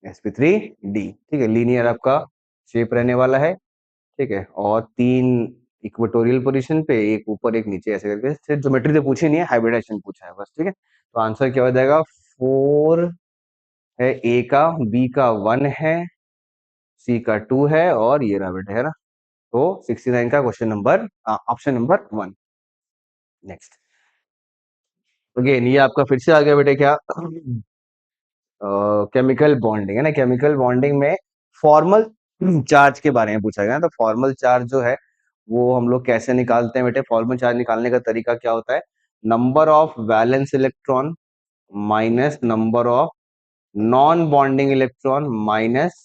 sp3d। ठीक है, लीनियर आपका शेप रहने वाला है। ठीक है, और तीन इक्वेटोरियल पोजीशन पे, एक ऊपर एक नीचे, ऐसे करके, सिर्फ ज्योमेट्री तो पूछी नहीं है, हाइब्रिडाइजेशन पूछा है बस। ठीक है, तो आंसर क्या हो जाएगा, 4 है, ए का, बी का 1 है, सी का 2 है और ये रहा बेटा, है ना, तो 69 का question number, option number 1। Next, again ये आपका फिर से आ गया बेटे क्या, केमिकल बॉन्डिंग, है ना, केमिकल बॉन्डिंग में फॉर्मल चार्ज के बारे में पूछा गया है, तो फॉर्मल चार्ज जो है वो हम लोग कैसे निकालते हैं बेटे, फॉर्मल चार्ज निकालने का तरीका क्या होता है, number of valence electron minus number of non bonding electron minus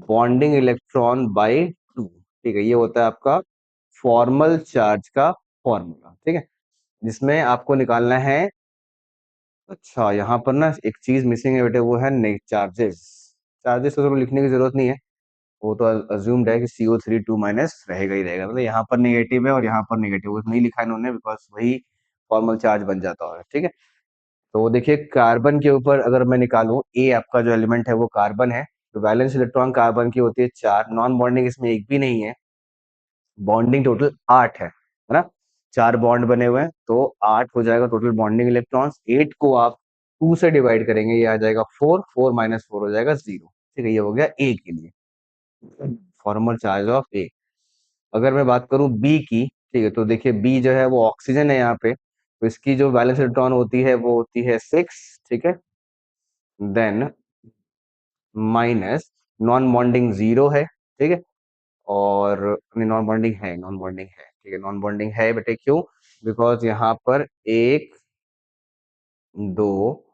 bonding electron by 2। ठीक है, ये होता है आपका फॉर्मल चार्ज का फॉर्मूला। ठीक है, जिसमें आपको निकालना है, अच्छा यहाँ पर ना एक चीज मिसिंग है बेटे, वो है चार्जेस। चार्जेस तो लिखने की जरूरत नहीं है, वो तो अज्यूम्ड है कि CO3 2 माइनस रहेगा ही रहेगा, मतलब यहाँ पर नेगेटिव है और यहाँ पर नेगेटिव, वो नहीं लिखा इन्होंने बिकॉज वही फॉर्मल चार्ज बन जाता है, ठीक है। तो देखिए कार्बन के ऊपर अगर मैं निकालूं, ए आपका जो एलिमेंट है वो कार्बन है, तो वैलेंस इलेक्ट्रॉन कार्बन की होती है 4, नॉन बॉन्डिंग इसमें एक भी नहीं है, बॉन्डिंग टोटल 8 है ना, 4 बॉन्ड बने हुए हैं, तो 8 हो जाएगा टोटल बॉन्डिंग इलेक्ट्रॉन्स। 8 को आप 2 से डिवाइड करेंगे, ये आ जाएगा 4, 4 माइनस 4 हो जाएगा 0, ठीक है, ये हो गया ए के लिए फॉर्मल चार्ज ऑफ ए। अगर मैं बात करूं बी की, ठीक है, तो देखिए बी जो है वो ऑक्सीजन है यहाँ पे, तो इसकी जो वैलेंस इलेक्ट्रॉन होती है वो होती है 6, ठीक है, देन माइनस नॉन बॉन्डिंग 0 है, ठीक है, और नॉन बॉन्डिंग है, नॉन बॉन्डिंग है, ठीक है, नॉन बॉन्डिंग है बेटे, क्यों, बिकॉज यहाँ पर एक, दो,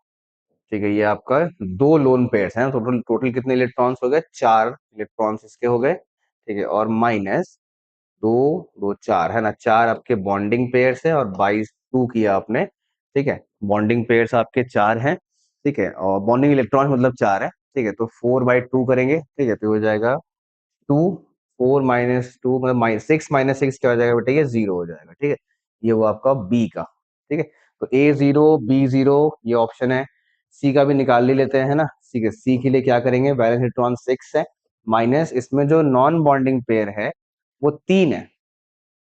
ठीक है, ये आपका दो लोन पेयर्स हैं, टोटल टोटल कितने इलेक्ट्रॉन्स हो गए, 4 इलेक्ट्रॉन्स इसके हो गए, ठीक है, और माइनस दो, दो चार है ना, 4 आपके बॉन्डिंग पेयर्स है और 22 2 किया आपने, ठीक है, बॉन्डिंग पेयर्स आपके 4 हैं, ठीक है, और बॉन्डिंग इलेक्ट्रॉन मतलब 4 है, ठीक है, तो 4/2 करेंगे, ठीक है, तो हो जाएगा 2, 4 - 2 मतलब -6 क्या हो जाएगा बेटा, ये 0 हो जाएगा, ठीक है, ये वो आपका बी का, ठीक है, तो A0 B0 ये ऑप्शन है। सी का भी निकाल ही लेते हैं, है ना, ठीक है, सी के लिए क्या करेंगे, वैलेंस इलेक्ट्रॉन 6 है, माइनस इसमें जो नॉन बॉन्डिंग पेयर है वो 3 है,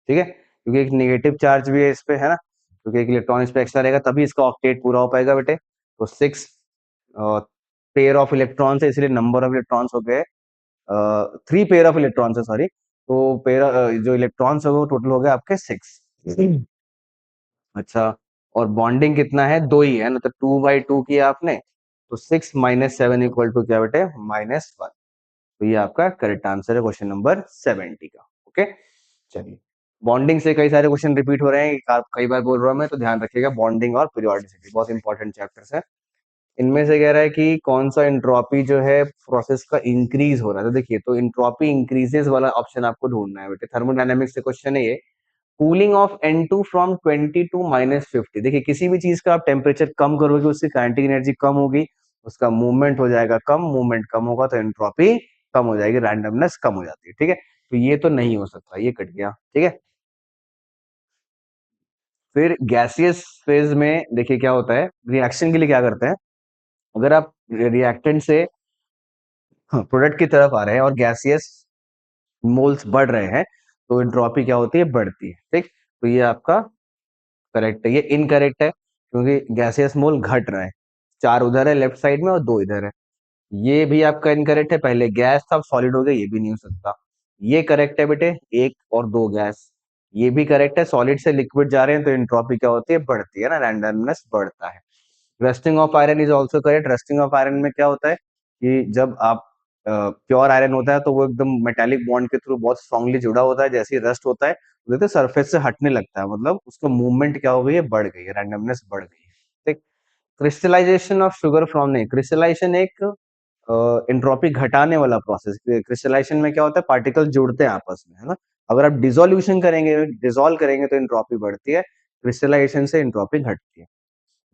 ठीक है, क्योंकि एक नेगेटिव चार्ज भी है इस पे, है ना, क्योंकि एक इलेक्ट्रॉन इस पे एक्स्ट्रा रहेगा तभी इसका ऑक्टेट पूरा हो पाएगा बेटे, तो 6 पेयर ऑफ इलेक्ट्रॉन्स है, इसलिए नंबर ऑफ इलेक्ट्रॉन्स हो गए 3 पेयर ऑफ इलेक्ट्रॉन्स है, सॉरी, तो पेयर जो इलेक्ट्रॉन्स है वो टोटल हो गए आपके 6। अच्छा, और बॉन्डिंग कितना है, 2 ही है ना, तो 2/2 किया आपने, तो 6 - 7 इक्वल टू क्या बेटे, -1, तो ये आपका करेक्ट आंसर है क्वेश्चन नंबर 70 का, ओके। चलिए, बॉन्डिंग से कई सारे क्वेश्चन रिपीट हो रहे हैं, आप कई बार बोल रहा हूं मैं, तो ध्यान रखिएगा, बॉन्डिंग और पीरियोडिसिटी बहुत इंपॉर्टेंट चैप्टर्स है। इनमें से कह रहा है कि कौन सा इंट्रोपी जो है प्रोसेस का इंक्रीज हो रहा है, तो देखिए, तो इंट्रोपी इंक्रीजेस वाला ऑप्शन आपको ढूंढना है बेटे, थर्मोडायनेमिक्स से क्वेश्चन है ये, cooling of N2 from 20 to -50, देखिए किसी भी चीज का आप टेम्परेचर कम करोगे उसकी काइनेटिक एनर्जी कम होगी, उसका मूवमेंट हो जाएगा कम, मूवमेंट कम होगा तो एंट्रोपी कम हो जाएगी, रैंडमनेस कम हो जाती है, ठीक है, तो ये तो नहीं हो सकता, ये कट गया, ठीक है। फिर गैसियस फेज में देखिए क्या होता है, रिएक्शन के लिए क्या करते हैं, अगर आप रिएक्टेंट से प्रोडक्ट की तरफ आ रहे हैं और गैसियस मोल्स बढ़ रहे हैं, तो एंट्रोपी क्या होती है, बढ़ती है, ठीक, तो ये आपका करेक्ट है, ये इनकरेक्ट है, क्योंकि गैसियस मोल घट रहा है, 4 उधर है लेफ्ट साइड में और 2 इधर है, ये भी आपका इनकरेक्ट है, पहले गैस था अब सॉलिड हो गया, ये भी नहीं हो सकता, ये करेक्ट है बेटे, 1 और 2 गैस, ये भी करेक्ट है, सॉलिड से लिक्विड जा रहे हैं तो एंट्रोपी क्या होती है, बढ़ती है ना, रैंडमनेस बढ़ता है। Rusting of iron is also correct, rusting of iron में क्या होता है कि जब आप प्योर आयरन होता है तो वो एकदम मेटालिक बॉन्ड के थ्रू बहुत स्ट्रांगली जुड़ा होता है, जैसे ही रस्ट होता है तो देखते सरफेस से हटने लगता है, मतलब उसका मूवमेंट क्या हो गई है, बढ़ गई है, रैंडमनेस बढ़ गई है, ठीक। क्रिस्टलाइजेशन ऑफ शुगर फ्रॉम, नहीं, क्रिस्टलाइजेशन एक एंट्रोपी घटाने वाला प्रोसेस, क्रिस्टलाइजेशन में क्या होता है, पार्टिकल जुड़ते हैं आपस में, है ना, अगर आप डिसोल्यूशन करेंगे, डिसॉल्व करेंगे तो एंट्रोपी बढ़ती है, क्रिस्टलाइजेशन से एंट्रोपी घटती है।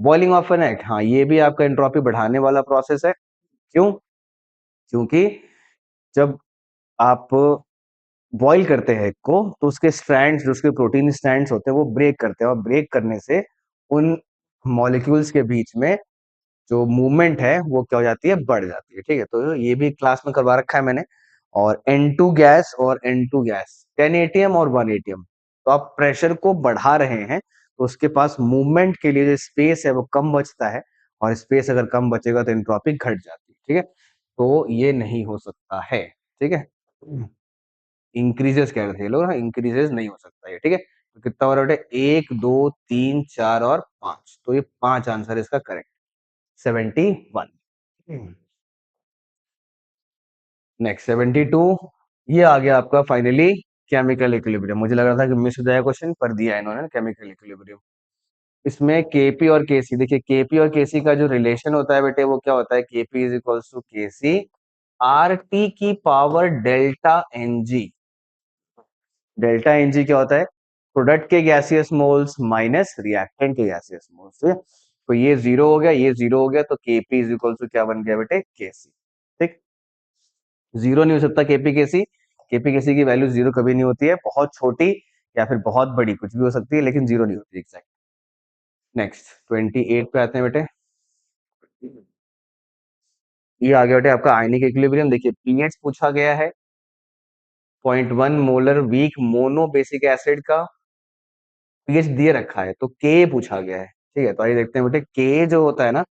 बॉइलिंग ऑफ एन एग, हाँ, ये भी आपका एंट्रोपी बढ़ाने वाला प्रोसेस है, क्यों, क्योंकि जब आप बॉईल करते हैं एग को तो उसके स्ट्रैंड्स, जो उसके प्रोटीन स्ट्रैंड्स होते हैं वो ब्रेक करते हैं, और ब्रेक करने से उन मॉलिक्यूल्स के बीच में जो मूवमेंट है वो क्या हो जाती है, बढ़ जाती है, ठीक है, तो ये भी क्लास में करवा रखा है मैंने। और N2 गैस और N2 गैस 10 एटीएम और 1 एटीएम, तो आप प्रेशर को बढ़ा रहे हैं तो उसके पास मूवमेंट के लिए जो स्पेस है वो कम बचता है, और स्पेस अगर कम बचेगा तो एंट्रोपी घट जाती है, ठीक है, तो ये नहीं हो सकता है, ठीक है, इंक्रीजेस कह रहे थे ये लोग ना, इंक्रीजेस नहीं हो सकता ये, ठीक है, तो कितना हो रहा है, 1 2 3 4 और 5, तो ये 5 आंसर इसका करेक्ट, 71। नेक्स्ट 72, ये आ गया आपका फाइनली केमिकल इक्विलिब्रियम, मुझे लग रहा था कि मिस हो जाएगा क्वेश्चन, पर दिया है इन्होंने केमिकल इक्विलिब्रियम। इसमें केपी और केसी, देखिए केपी और केसी का जो रिलेशन होता है बेटे वो क्या होता है, KP is equals to KC R T की power delta NG, delta NG क्या होता है, प्रोडक्ट के गैसियस मोल्स माइनस रिएक्टेंट के गैसियस मोल्स, ठीक है, तो ये 0 हो गया, ये 0 हो गया, तो केपी इज इक्वल टू क्या बन गया बेटे, केसी, ठीक। जीरो नहीं हो सकता केपीकेसी, केपीकेसी की वैल्यू जीरो कभी नहीं होती है, बहुत छोटी या फिर बहुत बड़ी कुछ भी हो सकती है, लेकिन जीरो नहीं होती एग्जैक्ट। नेक्स्ट 28 पे आते हैं बेटे। ये आ गया बेटे आपका आयनिक इक्विलिब्रियम। देखिए पीएच पूछा गया है, 0.1 molar weak monobasic acid का पीएच दिए रखा है, तो के पूछा गया है। ठीक है, तो आइए देखते हैं बेटे के जो होता है ना,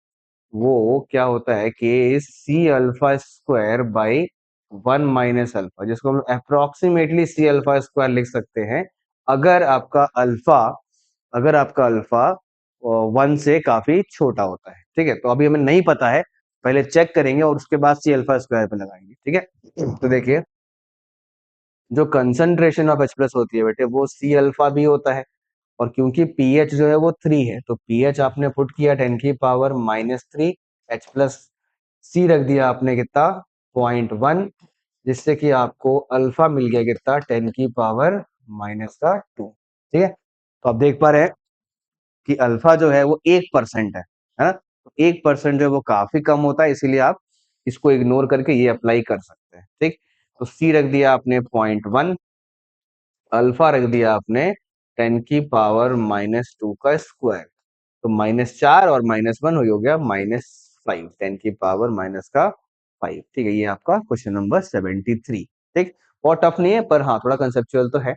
वो क्या होता है, K is C alpha square by 1 - अल्फा, जिसको हम अप्रोक्सीमेटली सी अल्फा स्क्वायर लिख सकते हैं अगर आपका अल्फा, अगर आपका अल्फा 1 से काफी छोटा होता है। ठीक है, तो अभी हमें नहीं पता है, पहले चेक करेंगे और उसके बाद सी अल्फा स्क्वायर पे लगाएंगे। ठीक है, तो देखिए जो कंसंट्रेशन ऑफ H प्लस होती है बेटे वो सी अल्फा भी होता है, और क्योंकि पीएच जो है वो 3 है, तो पीएच आपने पुट किया 10⁻³ H प्लस, सी रख दिया आपने कितना 0.1, जिससे कि आपको अल्फा मिल गया कितना 10⁻⁻²। ठीक है, तो आप देख पा रहे हैं कि अल्फा जो है वो 1% है ना, तो 1% जो है वो काफी कम होता है, इसीलिए आप इसको इग्नोर करके ये अप्लाई कर सकते हैं। ठीक, तो सी रख दिया आपने 0.1, अल्फा रख दिया आपने 10⁻⁻² का स्क्वायर, तो -4 और -1 हो गया -5, 10⁻⁻5। ठीक है, ये आपका क्वेश्चन नंबर 73। ठीक, बहुत टफ नहीं है पर हाँ थोड़ा कंसेप्चुअल तो है।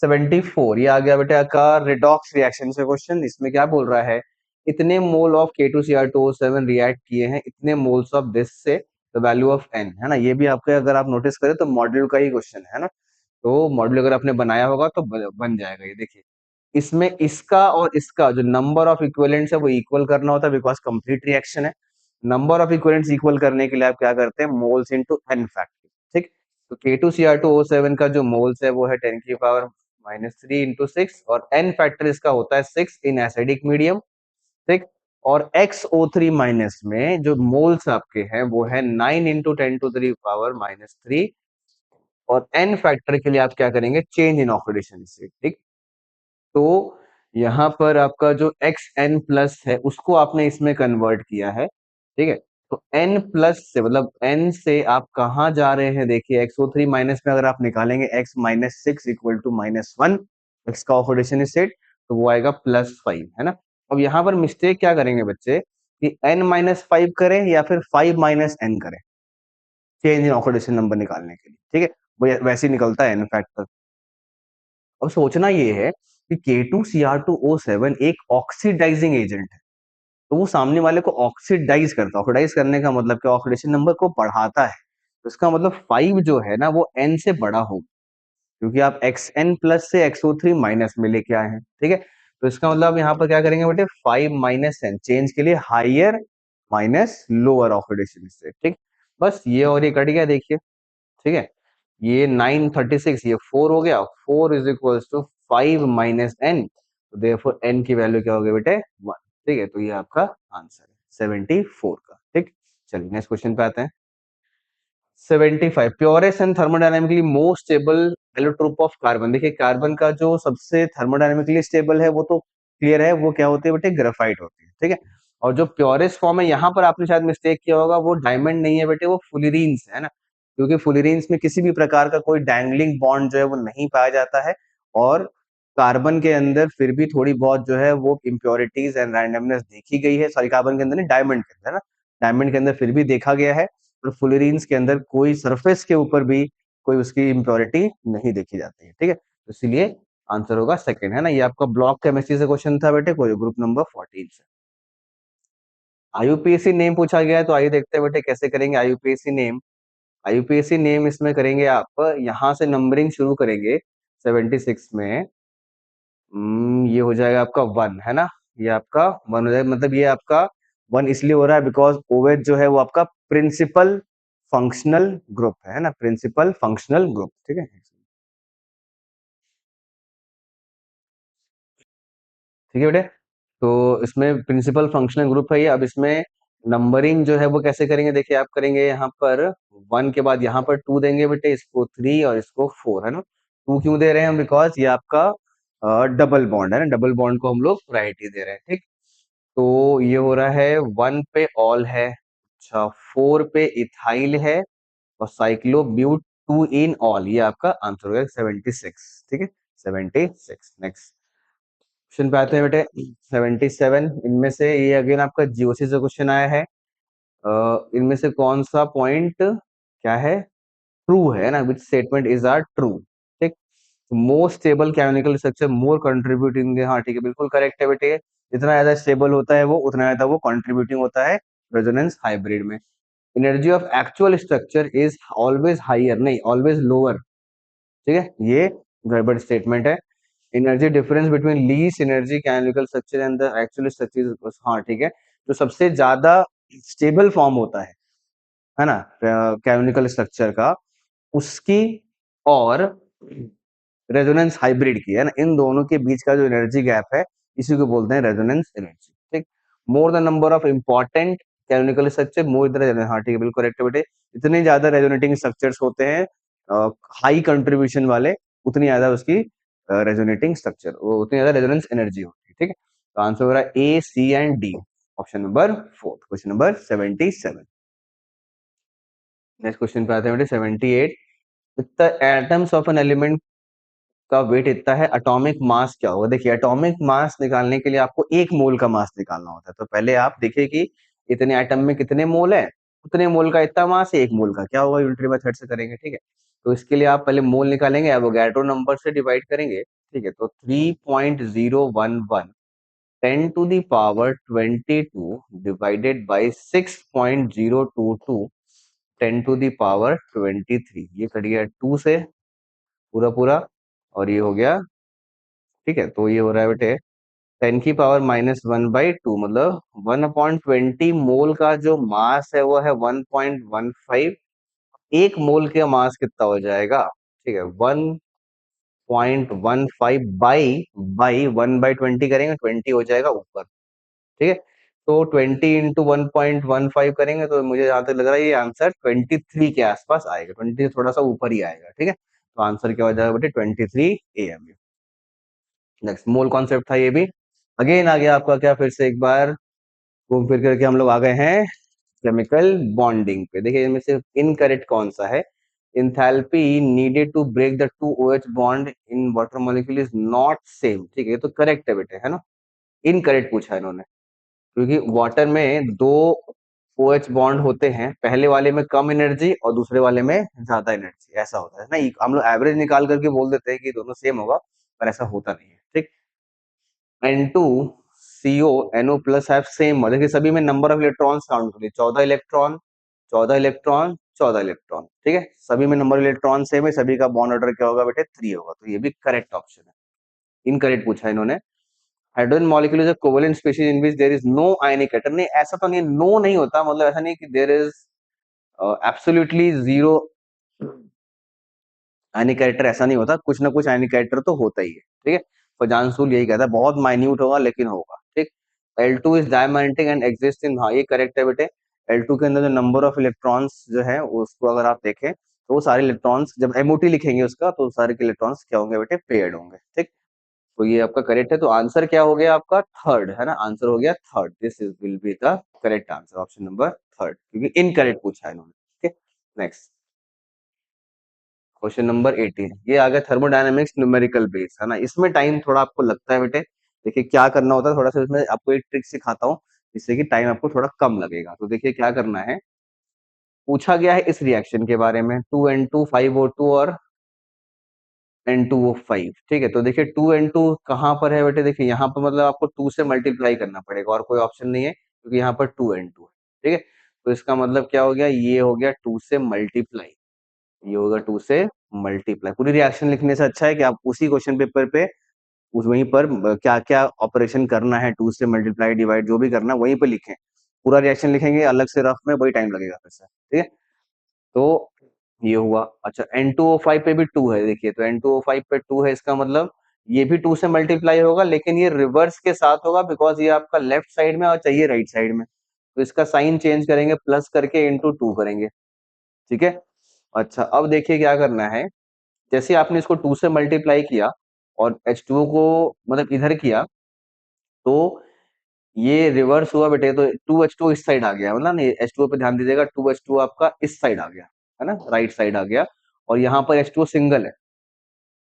74 ये आ गया बेटा का रिडॉक्स रिएक्शन से क्वेश्चन। इसमें क्या बोल रहा है, इतने मोल ऑफ K2Cr2O7 रिएक्ट किए हैं इतने मोल्स ऑफ दिस से द वैल्यू ऑफ n, है ना, ये भी आपके अगर आप नोटिस करें तो मॉड्यूल का ही क्वेश्चन है ना, तो मॉड्यूल अगर आपने बनाया होगा तो बन जाएगा। ये देखिए इसमें इसका और इसका जो नंबर ऑफ इक्विवेलेंट्स है वो इक्वल करना होता है, बिकॉज कंप्लीट रिएक्शन है। नंबर ऑफ इक्विवेलेंट्स इक्वल करने के लिए आप क्या करते हैं, मोल्स इनटू n फैक्टर। ठीक, तो K2Cr2O7 का जो मोल्स है वो है 10⁻³ इंटू 6, और n फैक्टर इसका होता है 6 इन एसिडिक मीडियम। ठीक, और XO3 माइनस में जो मोल्स आपके हैं वो है 9 इंटू 10⁻³ और n फैक्टर के लिए आप क्या करेंगे, चेंज इन ऑक्सीडेशन स्टेट। ठीक, तो यहाँ पर आपका जो xn प्लस है उसको आपने इसमें कन्वर्ट किया है। ठीक है, तो n प्लस से मतलब n से आप कहाँ जा रहे हैं, देखिए XO3 माइनस में अगर आप निकालेंगे x-6 इक्वल टू -1, x का ऑक्सीडेशन स्टेट, तो वो आएगा +5, है ना। अब यहाँ पर मिस्टेक क्या करेंगे बच्चे कि n-5 करें या फिर 5 - n करें, चेंज इन ऑक्सीडेशन नंबर निकालने के लिए। ठीक है, वो वैसे ही निकलता है n फैक्टर। अब सोचना ये है कि K2Cr2O7 एक ऑक्सीडाइजिंग एजेंट है, तो वो सामने वाले को ऑक्सीडाइज करता है। ऑक्सीडाइज करने का मतलब क्या, ऑक्सीडेशन नंबर को बढ़ाता है, तो इसका मतलब 5 जो है ना वो n से बड़ा होगा, क्योंकि आप xn प्लस से XO3 माइनस में लेके आए हैं। ठीक है, तो इसका मतलब यहाँ पर क्या करेंगे बेटे, 5 - n चेंज के लिए higher minus lower oxidation state. ठीक, बस ये और ये कट गया देखिए। ठीक है, ये 936 ये 4 हो गया, 4 इज इक्वल्स टू 5 - n, तो देयरफॉर n की वैल्यू क्या हो गई बेटे 1। ठीक है, तो ये आपका आंसर है 74 का। ठीक, चलिए नेक्स्ट क्वेश्चन पे आते हैं। 75 purest and thermodynamically most stable allotrope of carbon. देखिए कार्बन का जो सबसे थर्मोडायनामिकली स्टेबल है वो तो क्लियर है, वो क्या होती है बेटे, ग्राफाइट होती है। ठीक है, और जो प्योरेस्ट फॉर्म है यहाँ पर आपने शायद मिस्टेक किया होगा, वो डायमंड नहीं है बेटे, वो फुलरीन्स है ना, क्योंकि फुलरीन्स में किसी भी प्रकार का कोई डैंगलिंग बॉन्ड जो है वो नहीं पाया जाता है, और कार्बन के अंदर फिर भी थोड़ी बहुत जो है वो इम्प्योरिटीज एंड रैंडमनेस देखी गई है, सॉरी कार्बन के अंदर नहीं, डायमंड के अंदर, है ना, डायमंड के अंदर फिर भी देखा गया है, और फुलरीन्स के अंदर कोई सरफेस के ऊपर भी कोई उसकी इम्प्योरिटी नहीं देखी जाती है। ठीक है, तो इसलिए आंसर होगा सेकंड, है ना। ये आपका ब्लॉक केमिस्ट्री से क्वेश्चन था बेटे, कोई ग्रुप नंबर 14 से। आईयूपीएसी नेम पूछा गया है, तो आइए देखते हैं बेटे कैसे करेंगे आईयूपीएसी नेम। आईयूपीएसी नेम इसमें करेंगे आप, यहाँ से नंबरिंग शुरू करेंगे 76 में। ये हो जाएगा आपका 1, है ना, ये आपका 1 हो जाएगा, मतलब ये आपका 1 इसलिए हो रहा है बिकॉज ओवेच जो है वो आपका प्रिंसिपल फंक्शनल ग्रुप है ना, प्रिंसिपल फंक्शनल ग्रुप। ठीक है, ठीक है बेटे, तो इसमें प्रिंसिपल फंक्शनल ग्रुप है ये। अब इसमें नंबरिंग जो है वो कैसे करेंगे, देखिए आप करेंगे यहाँ पर 1 के बाद यहाँ पर 2 देंगे बेटे, इसको 3 और इसको 4, है ना। 2 क्यों दे रहे हैं हम, बिकॉज ये आपका डबल बॉन्ड है ना, डबल बॉन्ड को हम लोग प्रायोरिटी दे रहे हैं। ठीक, तो ये हो रहा है 1 पे ऑल है, अच्छा 4 पे इथाइल है, और साइक्लोब्यूट 2 इन ऑल, ये आपका आंसर हो गया 76। ठीक है, 76। नेक्स्ट क्वेश्चन पे आते हैं बेटे, 77। इनमें से ये अगेन आपका जीओसी से क्वेश्चन आया है। इनमें से कौन सा पॉइंट क्या है, ट्रू है ना, which statement is are true. ठीक, more stable canonical structure more contributing, हाँ ठीक है, बिल्कुल करेक्ट है बेटे। जितना ज्यादा स्टेबल होता है वो, उतना ज्यादा वो कंट्रीब्यूटिंग होता है रेजोनेंस हाइब्रिड में। Energy of actual structure is always higher, नहीं ऑलवेज लोअर। ठीक है, ये गड़बड़ स्टेटमेंट है। Energy difference between least energy canonical structure and the actual structure, हाँ ठीक है, जो सबसे ज्यादा स्टेबल फॉर्म होता है ना कैनोनिकल स्ट्रक्चर का, उसकी और रेजोनेंस हाइब्रिड की, है ना, इन दोनों के बीच का जो एनर्जी गैप है, इसी को बोलते हैं रेजोनेंस एनर्जी। ठीक, more the number of important canonical structure more the, हाँ ठीक है, बिल्कुल करेक्ट है बेटे। जितने ज्यादा रेजोनेटिंग स्ट्रक्चर्स होते हैं हाई कंट्रीब्यूशन वाले, उतनी ज्यादा उसकी रेजोनेटिंग स्ट्रक्चर, उतनी ज्यादा रेजोनेंस एनर्जी होती है। ठीक है, तो आंसर हो रहा है A, C and D, option number 4, question number 77। Next question पे आते हैं बेटे, 78। The atoms of an element का वेट इतना है, एटॉमिक मास क्या होगा। देखिए एटॉमिक मास निकालने के लिए आपको एक मोल का मास निकालना होता है, तो पहले आप देखिए कि इतने एटम में कितने मोल है, उतने मोल का इतना मास है, एक मोल का क्या होगा, यूनिटरी मेथड से करेंगे। ठीक है, तो इसके लिए आप पहले मोल निकालेंगे, एवोगैड्रो नंबर से डिवाइड करेंगे। ठीक है, तो 3.011 10 to the power 22 divided by 6.022 10 to the power 23, ये कट गया 2 से पूरा पूरा, और ये हो गया। ठीक है, तो ये हो रहा है बेटे 10⁻⁻1/2, मतलब 1/20 मोल का जो मास है वो है 1.15। एक मोल का मास कितना हो जाएगा, ठीक है, 1.15 बाई 1/20 करेंगे, 20 हो जाएगा ऊपर। ठीक है, तो 20 इंटू 1.15 करेंगे, तो मुझे जहां तक लग रहा है ये आंसर 23 के आसपास आएगा, 20 से थोड़ा सा ऊपर ही आएगा। ठीक है, तो आंसर क्या हो जाएगा बेटे 23 AM। नेक्स्ट मोल कॉन्सेप्ट था ये भी, अगेन आ गया आपका क्या, फिर से एक बार घूम फिर करके हम लोग आ गए हैं केमिकल बॉन्डिंग पे। देखिए इनमें से इनकरेक्ट कौन सा है, enthalpy needed to break the two OH bond in water molecule is not same. ठीक है, ये तो करेक्ट है बेटे, है ना, इनकरेक्ट पूछा है इन्होंने, क्योंकि वाटर में दो OH बॉन्ड होते हैं, पहले वाले में कम एनर्जी और दूसरे वाले में ज्यादा एनर्जी, ऐसा होता है ना, हम लोग एवरेज निकाल करके बोल देते हैं कि दोनों सेम होगा, पर ऐसा होता नहीं है। ठीक, N2CO NO plus have same, देखिए सभी में नंबर ऑफ इलेक्ट्रॉन्स काउंट करिए, 14 इलेक्ट्रॉन 14 इलेक्ट्रॉन 14 इलेक्ट्रॉन। ठीक है, सभी में नंबर इलेक्ट्रॉन सेम है, सभी का बॉन्ड ऑर्डर क्या होगा बेटे 3 होगा, तो ये भी करेक्ट ऑप्शन है। इनकरेक्ट पूछा है इन्होंने, hydrogen molecule is a covalent species in which there is no ionic atom, नहीं ऐसा तो नहीं, नो नहीं होता, मतलब ऐसा नहीं कि there is absolutely zero ionic character, ऐसा नहीं होता, कुछ ना कुछ आयनिक कैरेक्टर तो होता ही है। ठीक है, तो जानसूल यही कहता है बहुत माइन्यूट होगा लेकिन होगा। ठीक, L2 is diamagnetic and exist in, हाँ ये करेक्ट है बेटे। L2 के अंदर जो नंबर ऑफ इलेक्ट्रॉन्स जो है उसको अगर आप देखें, तो वो सारे इलेक्ट्रॉन्स जब MOT लिखेंगे उसका, तो सारे के इलेक्ट्रॉन्स क्या होंगे बेटे, पेयर्ड होंगे। ठीक, तो ये आपका करेक्ट है, तो आंसर क्या हो गया आपका थर्ड, है ना, आंसर हो गया third, this is will be the correct answer, option number third, क्योंकि इनकरेक्ट पूछा है इन्होंने। ठीक, नेक्स्ट क्वेश्चन नंबर 18, ये आ गया थर्मोडायनेमिक्स न्यूमेरिकल बेस, है ना, इसमें टाइम थोड़ा आपको लगता है बेटे। देखिए क्या करना होता है, थोड़ा सा इसमें आपको एक ट्रिक सिखाता हूँ, जिससे कि टाइम आपको थोड़ा कम लगेगा। तो देखिए क्या करना है, पूछा गया है इस रिएक्शन के बारे में, 2N2 5O2 और N2O5। ठीक है, तो देखिए 2N2 कहाँ पर है बेटे, देखिए यहाँ पर मतलब आपको 2 से मल्टीप्लाई करना पड़ेगा, और कोई ऑप्शन नहीं है, क्योंकि यहाँ पर 2N2 है। ठीक है, तो इसका मतलब क्या हो गया, ये हो गया 2 से मल्टीप्लाई, ये होगा 2 से मल्टीप्लाई। पूरी रिएक्शन लिखने से अच्छा है कि आप उसी क्वेश्चन पेपर पे उस वहीं पर क्या क्या ऑपरेशन करना है, 2 से मल्टीप्लाई डिवाइड जो भी करना है वहीं पे लिखें। पूरा रिएक्शन लिखेंगे अलग से रफ में, वही टाइम लगेगा फिर से। ठीक है, तो ये हुआ। अच्छा N2O5 पे भी 2 है, देखिए तो N2O5 पे 2 है, इसका मतलब ये भी 2 से मल्टीप्लाई होगा, लेकिन ये रिवर्स के साथ होगा, बिकॉज ये आपका लेफ्ट साइड में और चाहिए राइट साइड में, तो इसका साइन चेंज करेंगे, प्लस करके इंटू 2 करेंगे। ठीक है, अच्छा अब देखिए क्या करना है, जैसे आपने इसको 2 से मल्टीप्लाई किया और H2O को मतलब इधर किया, तो ये रिवर्स हुआ बेटे, तो 2H2 इस साइड आ गया, मतलब नहीं H2O पे ध्यान दीजिएगा, 2H2 आपका इस साइड आ गया। है ना, राइट साइड आ गया, और यहाँ पर H2O सिंगल है,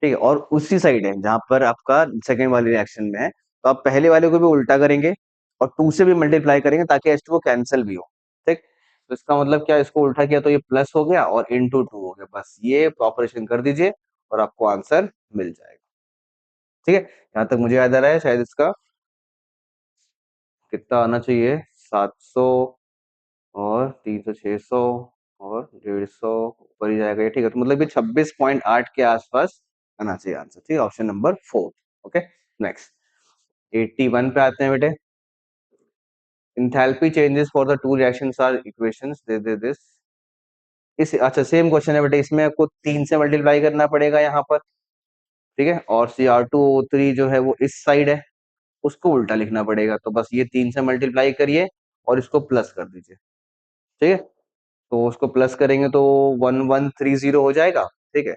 ठीक है, और उसी साइड है जहां पर आपका सेकंड वाले रिएक्शन में है, तो आप पहले वाले को भी उल्टा करेंगे और 2 से भी मल्टीप्लाई करेंगे ताकि H2O कैंसिल भी हो, ठीक। तो इसका मतलब क्या, इसको उल्टा किया तो ये प्लस हो गया और इंटू 2 हो गया, बस ये ऑपरेशन कर दीजिए और आपको आंसर मिल जाएगा, ठीक है। यहाँ तक मुझे याद आ रहा है, शायद इसका कितना आना चाहिए, 700 और 300, 600 और 150 ऊपर ही जाएगा ये, ठीक है। तो मतलब ये 26.8 के आसपास आना चाहिए आंसर, ठीक है, ऑप्शन नंबर 4। ओके, नेक्स्ट 81 पे आते हैं बेटे। Enthalpy changes for the two reactions are equations, they this. इस अच्छा सेम क्वेश्चन है बेटे, इसमें आपको 3 से मल्टीप्लाई करना पड़ेगा यहाँ पर, ठीक है, और Cr2O3 जो है वो इस साइड है, उसको उल्टा लिखना पड़ेगा, तो बस ये 3 से मल्टीप्लाई करिए और इसको प्लस कर दीजिए, ठीक है। तो उसको प्लस करेंगे तो 1130 हो जाएगा, ठीक है,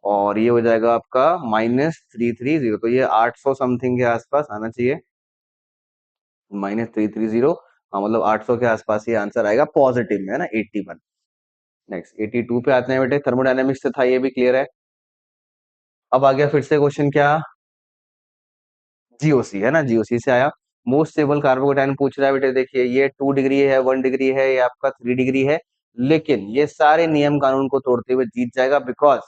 और ये हो जाएगा आपका -330, तो ये 800 समथिंग के आसपास आना चाहिए, -330। हाँ मतलब 800 के आसपास ये आंसर आएगा पॉजिटिव में, है ना, 81। नेक्स्ट 82 पे आते हैं बेटे, थर्मोडायनेमिक्स से था, ये भी क्लियर है। अब आ गया फिर से क्वेश्चन क्या, जीओसी, है ना, जीओसी से आया। मोस्ट स्टेबल कार्बोकेटायन पूछ रहा है बेटे, देखिए ये 2 डिग्री है, 1 डिग्री है, ये आपका 3 डिग्री है, लेकिन ये सारे नियम कानून को तोड़ते हुए जीत जाएगा, बिकॉज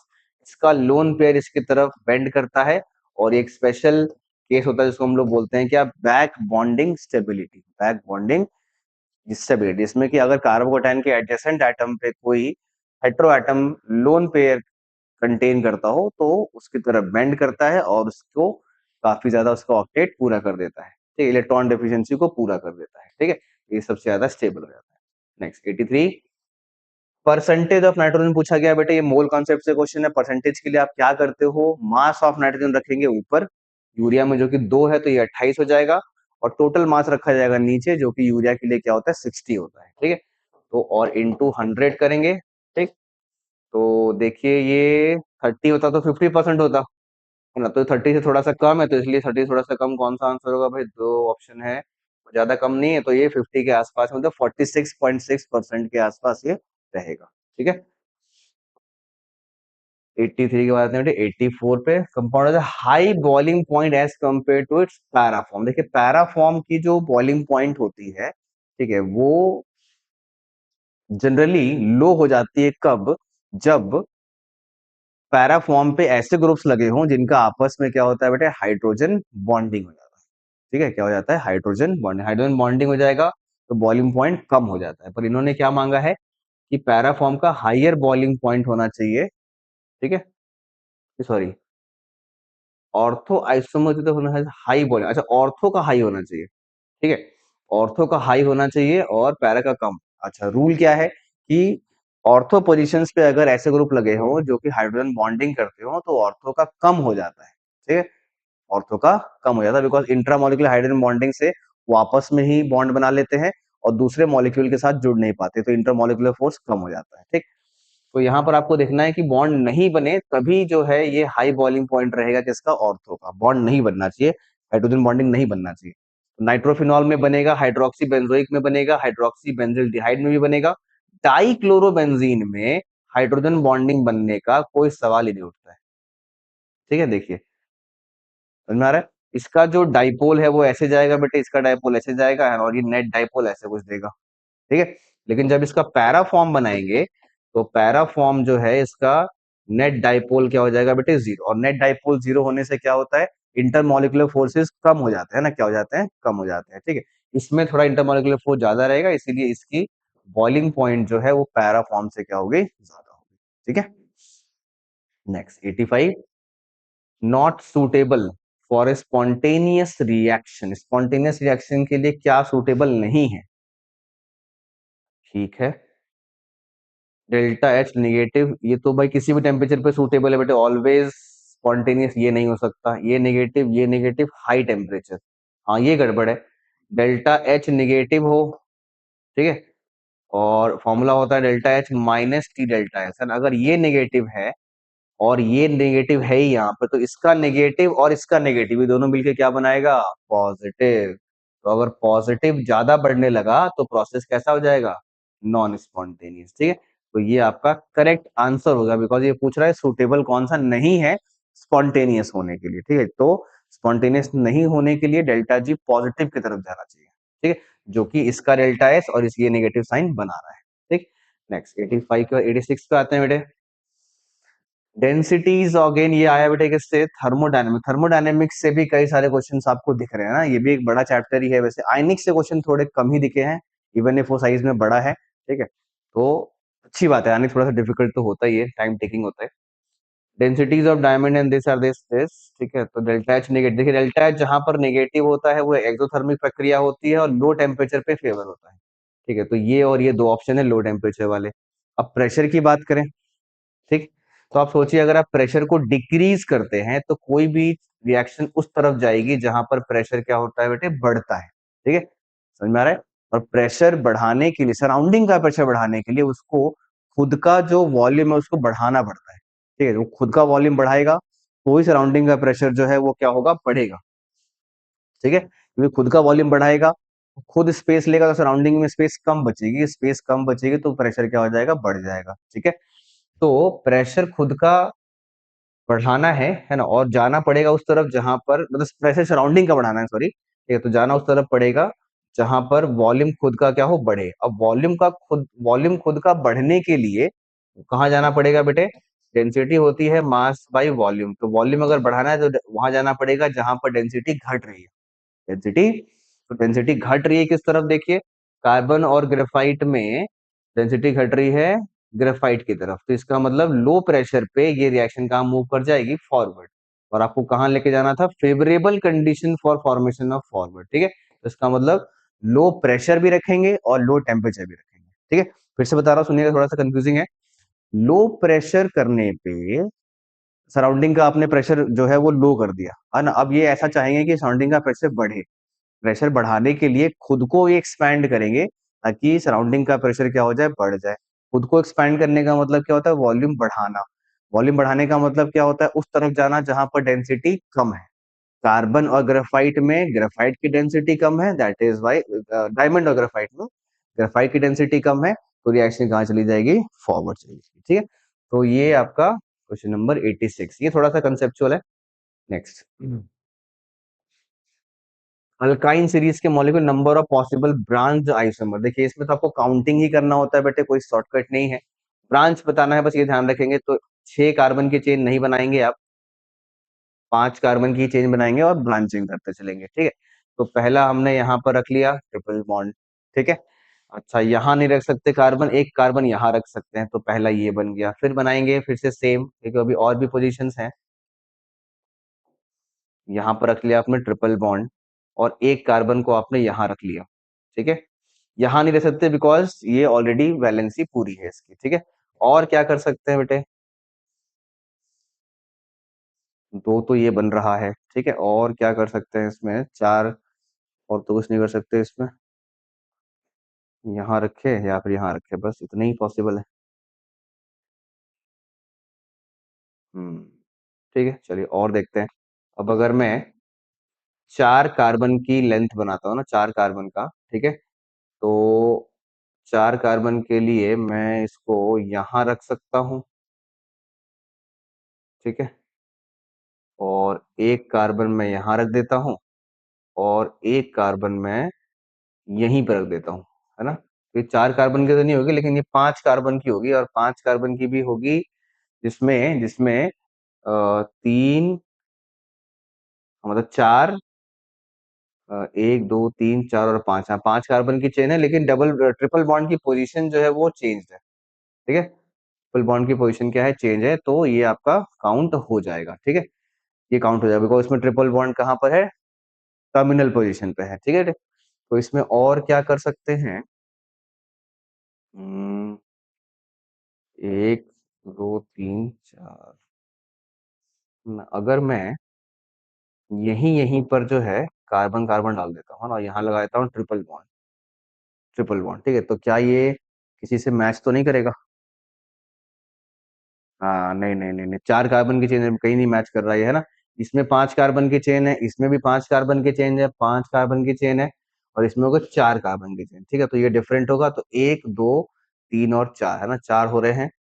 इसका लोन पेयर इसकी तरफ बेंड करता है, और एक स्पेशल केस होता है जिसको हम लोग बोलते हैं क्या, back bonding stability, back bonding stability, इसमें कि अगर कार्बोकेटायन के एडजेसेंट एटम पे कोई hetero atom lone pair contain करता हो तो उसकी तरफ बेंड करता है और उसको काफी ज्यादा उसका ऑक्टेट पूरा कर देता है, ठीक है, इलेक्ट्रॉन डेफिशिएंसी को पूरा कर देता है, ठीक है, ये सबसे ज्यादा स्टेबल हो जाता है। नेक्स्ट 83, परसेंटेज ऑफ नाइट्रोजन पूछा गया बेटे, ये मोल कॉन्सेप्ट से क्वेश्चन है। परसेंटेज के लिए आप क्या करते हो, मास ऑफ नाइट्रोजन रखेंगे ऊपर, यूरिया में जो कि 2 है तो ये 28 हो जाएगा, और टोटल मास रखा जाएगा नीचे, जो कि यूरिया के लिए क्या होता है, 60 होता है, ठीक है। तो और इंटू 100 करेंगे, ठीक। तो देखिए ये 30 होता तो 50% होता है ना, तो 30 से थोड़ा सा कम है, तो इसलिए 30 से थोड़ा सा कम कौन सा आंसर होगा भाई, दो ऑप्शन है, ज्यादा कम नहीं है, तो ये 50 के आसपास, मतलब 46.6% के आसपास ये रहेगा, ठीक है। 83 के बाद आते हैं 84 पे, compound high boiling point as compare to its paraform. देखिए पैराफॉर्म की जो बॉइलिंग पॉइंट होती है, ठीक है, वो जनरली लो हो जाती है कब, जब पैराफॉर्म पे ऐसे ग्रुप्स लगे हों जिनका आपस में क्या होता है बेटे, हाइड्रोजन बॉन्डिंग हो जाता है, ठीक है, क्या हो जाता है, हाइड्रोजन बॉन्डिंग हो जाएगा, तो बॉइलिंग पॉइंट कम हो जाता है। पर इन्होंने क्या मांगा है कि पैराफॉर्म का हाइयर बॉइलिंग पॉइंट होना चाहिए, ठीक है, सॉरी, ऑर्थो आइसोमर तो होना है हाई बॉइलिंग, अच्छा ऑर्थो का हाई होना चाहिए, ठीक है, ऑर्थो का हाई होना चाहिए और पैरा का कम। अच्छा रूल क्या है कि ऑर्थो पोजीशंस पे अगर ऐसे ग्रुप लगे हों जो कि हाइड्रोजन बॉन्डिंग करते हो तो ऑर्थो का कम हो जाता है, ठीक है, ऑर्थो का कम हो जाता है, बिकॉज इंट्रामोलिकुलर हाइड्रोजन बॉन्डिंग से वो आपस में ही बॉन्ड बना लेते हैं और दूसरे मॉलिक्यूल के साथ जुड़ नहीं पाते, तो इंटरमोलिकुलर फोर्स कम हो जाता है, ठीक। तो यहाँ पर आपको देखना है कि बॉन्ड नहीं बने तभी जो है ये हाई बॉइलिंग पॉइंट रहेगा, किसका, ऑर्थो का, बॉन्ड नहीं बनना चाहिए, हाइड्रोजन बॉन्डिंग नहीं बनना चाहिए। नाइट्रोफिनॉल में बनेगा, हाइड्रोक्सी बेंजोइक में बनेगा, हाइड्रोक्सी बेंजिल डिहाइड में भी बनेगा, डाइक्लोरोबेंजीन में हाइड्रोजन बॉन्डिंग बनने का कोई सवाल ही नहीं उठता है, ठीक है। देखिए समझ में आ रहा है, इसका जो डाइपोल है वो ऐसे जाएगा बेटे, इसका डाइपोल ऐसे जाएगा, और ये नेट डाइपोल ऐसे कुछ देगा, ठीक है। लेकिन जब इसका पैरा फॉर्म बनाएंगे तो पैरा फॉर्म जो है इसका नेट डाइपोल क्या हो जाएगा बेटे, 0, और नेट डाइपोल 0 होने से क्या होता है, इंटरमोलिकुलर फोर्सेस कम हो जाते हैं ना, क्या हो जाते हैं, कम हो जाते हैं, ठीक है। इसमें थोड़ा इंटरमोलिकुलर फोर्स ज्यादा रहेगा, इसीलिए इसकी बॉइलिंग पॉइंट जो है वो पैरा फॉर्म से क्या होगी, ज्यादा होगी, ठीक है। Next 85, not suitable for a spontaneous reaction, spontaneous reaction के लिए क्या सुटेबल नहीं है, ठीक है, डेल्टा एच निगेटिव, ये तो भाई किसी भी टेम्परेचर पे सूटेबल है बेटे, ऑलवेज स्पॉन्टेनियस ये नहीं हो सकता, ये नेगेटिव हाई टेम्परेचर, हाँ ये गड़बड़ है, डेल्टा एच निगेटिव हो, ठीक है, और फॉर्मूला होता है delta H minus T delta S, अगर ये नेगेटिव है और ये नेगेटिव है ही यहाँ पे, तो इसका नेगेटिव और इसका नेगेटिव, ये दोनों मिलके क्या बनाएगा, पॉजिटिव। तो अगर पॉजिटिव ज्यादा बढ़ने लगा तो प्रोसेस कैसा हो जाएगा, नॉन स्पॉन्टेनियस, ठीक है। तो ये आपका करेक्ट आंसर होगा, बिकॉज ये पूछ रहा है सुटेबल कौन सा नहीं है स्पॉन्टेनियस होने के लिए। ठीक है, तो स्पॉन्टेनियस नहीं होने के लिए डेल्टा जी पॉजिटिव की तरफ जाना चाहिए। ठीक है, जो कि इसका डेल्टा एस और इसलिए नेगेटिव साइन बना रहा है। ठीक, नेक्स्ट 85 का 86 पे आते हैं बेटे। डेंसिटीज अगेन ये आया बेटे किससे, थर्मोडायनेमिक। थर्मोडायनेमिक्स से भी कई सारे क्वेश्चंस आपको दिख रहे हैं ना, ये भी एक बड़ा चैप्टर ही है। वैसे आयनिक से क्वेश्चन थोड़े कम ही दिखे हैं, इवन इफ वो साइज में बड़ा है। ठीक है, तो अच्छी बात है, आयनिक थोड़ा सा डिफिकल्ट तो होता ही है, टाइम टेकिंग होता है। Densities of diamond and this are this. ठीक है, तो डेल्टा एच नेगेटिव, देखिए डेल्टा एच जहां पर नेगेटिव होता है वो एक्सोथर्मिक प्रक्रिया होती है और लो टेम्परेचर पे फेवर होता है। ठीक है, तो ये और ये दो ऑप्शन है लो टेम्परेचर वाले। अब प्रेशर की बात करें, ठीक, तो आप सोचिए अगर आप प्रेशर को डिक्रीज करते हैं तो कोई भी रिएक्शन उस तरफ जाएगी जहां पर प्रेशर क्या होता है बेटे, बढ़ता है। ठीक है, समझ में आ रहा है। और प्रेशर बढ़ाने के लिए, सराउंडिंग का प्रेशर बढ़ाने के लिए उसको खुद का जो वॉल्यूम है उसको बढ़ाना पड़ता है। ठीक है, वो खुद का वॉल्यूम बढ़ाएगा तो ही सराउंडिंग का प्रेशर जो है वो क्या होगा, बढ़ेगा। ठीक है, क्योंकि खुद का वॉल्यूम बढ़ाएगा, खुद स्पेस लेगा तो सराउंडिंग में स्पेस कम बचेगी, स्पेस कम बचेगी तो प्रेशर क्या हो जाएगा, बढ़ जाएगा। ठीक है, तो प्रेशर खुद का बढ़ाना है ना, और जाना पड़ेगा उस तरफ जहां पर, मतलब प्रेशर सराउंडिंग का बढ़ाना है, सॉरी। ठीक है, तो जाना उस तरफ पड़ेगा जहां पर वॉल्यूम खुद का क्या हो, बढ़े। अब वॉल्यूम खुद का बढ़ने के लिए कहाँ जाना पड़ेगा बेटे, डेंसिटी होती है मास बाय वॉल्यूम, तो वॉल्यूम अगर बढ़ाना है तो वहां जाना पड़ेगा जहां पर डेंसिटी घट रही है। डेंसिटी, तो डेंसिटी घट रही है किस तरफ, देखिए कार्बन और ग्रेफाइट में डेंसिटी घट रही है ग्रेफाइट की तरफ, तो इसका मतलब लो प्रेशर पे ये रिएक्शन कहाँ मूव कर जाएगी, फॉरवर्ड। और आपको कहाँ लेके जाना था, favourable condition for formation of forward. ठीक है, तो इसका मतलब लो प्रेशर भी रखेंगे और लो टेम्परेचर भी रखेंगे। ठीक है, फिर से बता रहा हूँ, सुनिएगा थोड़ा सा कंफ्यूजिंग है। लो प्रेशर करने पे सराउंडिंग का आपने प्रेशर जो है वो लो कर दिया है ना, अब ये ऐसा चाहेंगे कि सराउंडिंग का प्रेशर बढ़े। प्रेशर बढ़ाने के लिए खुद को ये एक्सपैंड करेंगे ताकि सराउंडिंग का प्रेशर क्या हो जाए, बढ़ जाए। खुद को एक्सपैंड करने का मतलब क्या होता है, वॉल्यूम बढ़ाना। वॉल्यूम बढ़ाने का मतलब क्या होता है, उस तरफ जाना जहां पर डेंसिटी कम है। कार्बन और ग्रेफाइट में ग्रेफाइट की डेंसिटी कम है, दैट इज वाई डायमंड और ग्रेफाइट में ग्रेफाइट की डेंसिटी कम है, तो रिएक्शन कहाँ चली जाएगी, फॉरवर्ड चली जाएगी। ठीक है, तो ये आपका क्वेश्चन नंबर 86, ये थोड़ा सा कंसेप्चुअल है। नेक्स्ट, अल्काइन सीरीज के molecule number of possible branch isomer. देखिए इसमें तो आपको काउंटिंग ही करना होता है बेटे, कोई शॉर्टकट नहीं है। ब्रांच बताना है बस, ये ध्यान रखेंगे। तो 6 कार्बन की चेन नहीं बनाएंगे आप, 5 कार्बन की चेन बनाएंगे और ब्रांचिंग करते चलेंगे। ठीक है, तो पहला हमने यहाँ पर रख लिया ट्रिपल बॉन्ड। ठीक है, अच्छा यहाँ नहीं रख सकते कार्बन, एक कार्बन यहाँ रख सकते हैं, तो पहला ये बन गया। फिर बनाएंगे फिर से सेम, क्योंकि अभी और भी पोजीशंस हैं। यहाँ पर रख लिया आपने ट्रिपल बॉन्ड और एक कार्बन को आपने यहाँ रख लिया। ठीक है, यहाँ नहीं रह सकते बिकॉज ये ऑलरेडी वैलेंसी पूरी है इसकी। ठीक है, और क्या कर सकते हैं बेटे, दो तो ये बन रहा है। ठीक है, और क्या कर सकते हैं इसमें, चार, और तो कुछ नहीं कर सकते इसमें। यहाँ रखे या फिर यहाँ रखे, बस इतना ही पॉसिबल है। हम्म, ठीक है, चलिए और देखते हैं। अब अगर मैं 4 कार्बन की लेंथ बनाता हूँ ना, 4 कार्बन का, ठीक है, तो 4 कार्बन के लिए मैं इसको यहाँ रख सकता हूँ। ठीक है, और एक कार्बन मैं यहाँ रख देता हूँ और एक कार्बन मैं यहीं पर रख देता हूँ, है ना। ये 4 कार्बन की तो नहीं होगी, लेकिन ये 5 कार्बन की होगी, और 5 कार्बन की भी होगी जिसमें जिसमें 3, मतलब 4, 1 2 3 4 और 5, हाँ 5 कार्बन की चेन है, लेकिन डबल ट्रिपल बॉन्ड की पोजीशन जो है वो चेंज है। ठीक है, ट्रिपल बॉन्ड की पोजीशन क्या है, चेंज है, तो ये आपका काउंट हो जाएगा। ठीक है, ये काउंट हो जाएगा बिकॉज इसमें ट्रिपल बॉन्ड कहाँ पर है, टर्मिनल पोजीशन पे है। ठीक है, तो इसमें और क्या कर सकते हैं, हम्म, 1 2 3 4, अगर मैं यहीं यहीं पर जो है कार्बन कार्बन डाल देता हूँ ना, यहाँ लगा देता हूँ ट्रिपल बॉन्ड, ट्रिपल बॉन्ड। ठीक है, तो क्या ये किसी से मैच तो नहीं करेगा, हाँ नहीं नहीं नहीं नहीं, 4 कार्बन की चेन कहीं नहीं मैच कर रहा है ना। इसमें 5 कार्बन की चेन है, इसमें भी 5 कार्बन की चेन है, 5 कार्बन की चेन है, और इसमें होगा 4 कार्बन की चेन। ठीक है, तो ये डिफरेंट होगा, तो 1 2 3 और 4 है ना, 4 हो रहे हैं,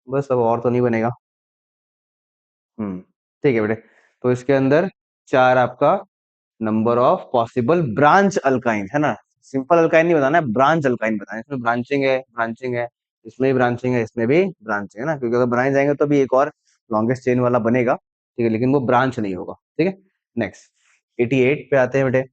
बस अब और तो नहीं बनेगा। ठीक है बेटे, तो इसके अंदर 4 आपका number of possible branch alkyne है ना, सिंपल अल्काइन नहीं बताना है, ब्रांच अल्काइन बताना है। इसमें ब्रांचिंग है, इसमें भी ब्रांचिंग है, इसमें भी ब्रांचिंग है ना, क्योंकि अगर ब्रांच जाएंगे तो भी एक और लॉन्गेस्ट चेन वाला बनेगा, ठीक है, लेकिन वो ब्रांच नहीं होगा, ठीक है। नेक्स्ट 88 पे आते हैं बेटे,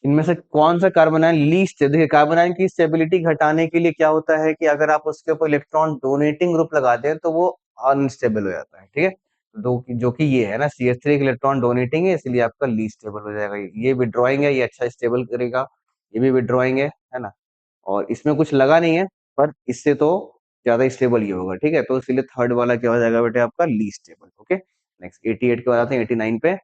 इनमें से कौन सा कार्बन आयन लीस्ट है? देखिए कार्बन आयन की स्टेबिलिटी घटाने के लिए क्या होता है कि अगर आप उसके ऊपर इलेक्ट्रॉन डोनेटिंग ग्रुप लगाते हैं तो वो अनस्टेबल हो जाता है, ठीक है। जो कि ये है ना, CH3 एक इलेक्ट्रॉन डोनेटिंग है, इसलिए आपका लीस्ट स्टेबल हो जाएगा। ये विड्रॉइंग है, ये अच्छा स्टेबल करेगा, ये भी विड्रॉइंग है ना, और इसमें कुछ लगा नहीं है, पर इससे तो ज्यादा स्टेबल ये होगा, ठीक है, तो इसलिए थर्ड वाला क्या हो जाएगा बेटे आपका लीस्ट स्टेबल। ओके, नेक्स्ट 88 के बाद आते हैं 89 पे।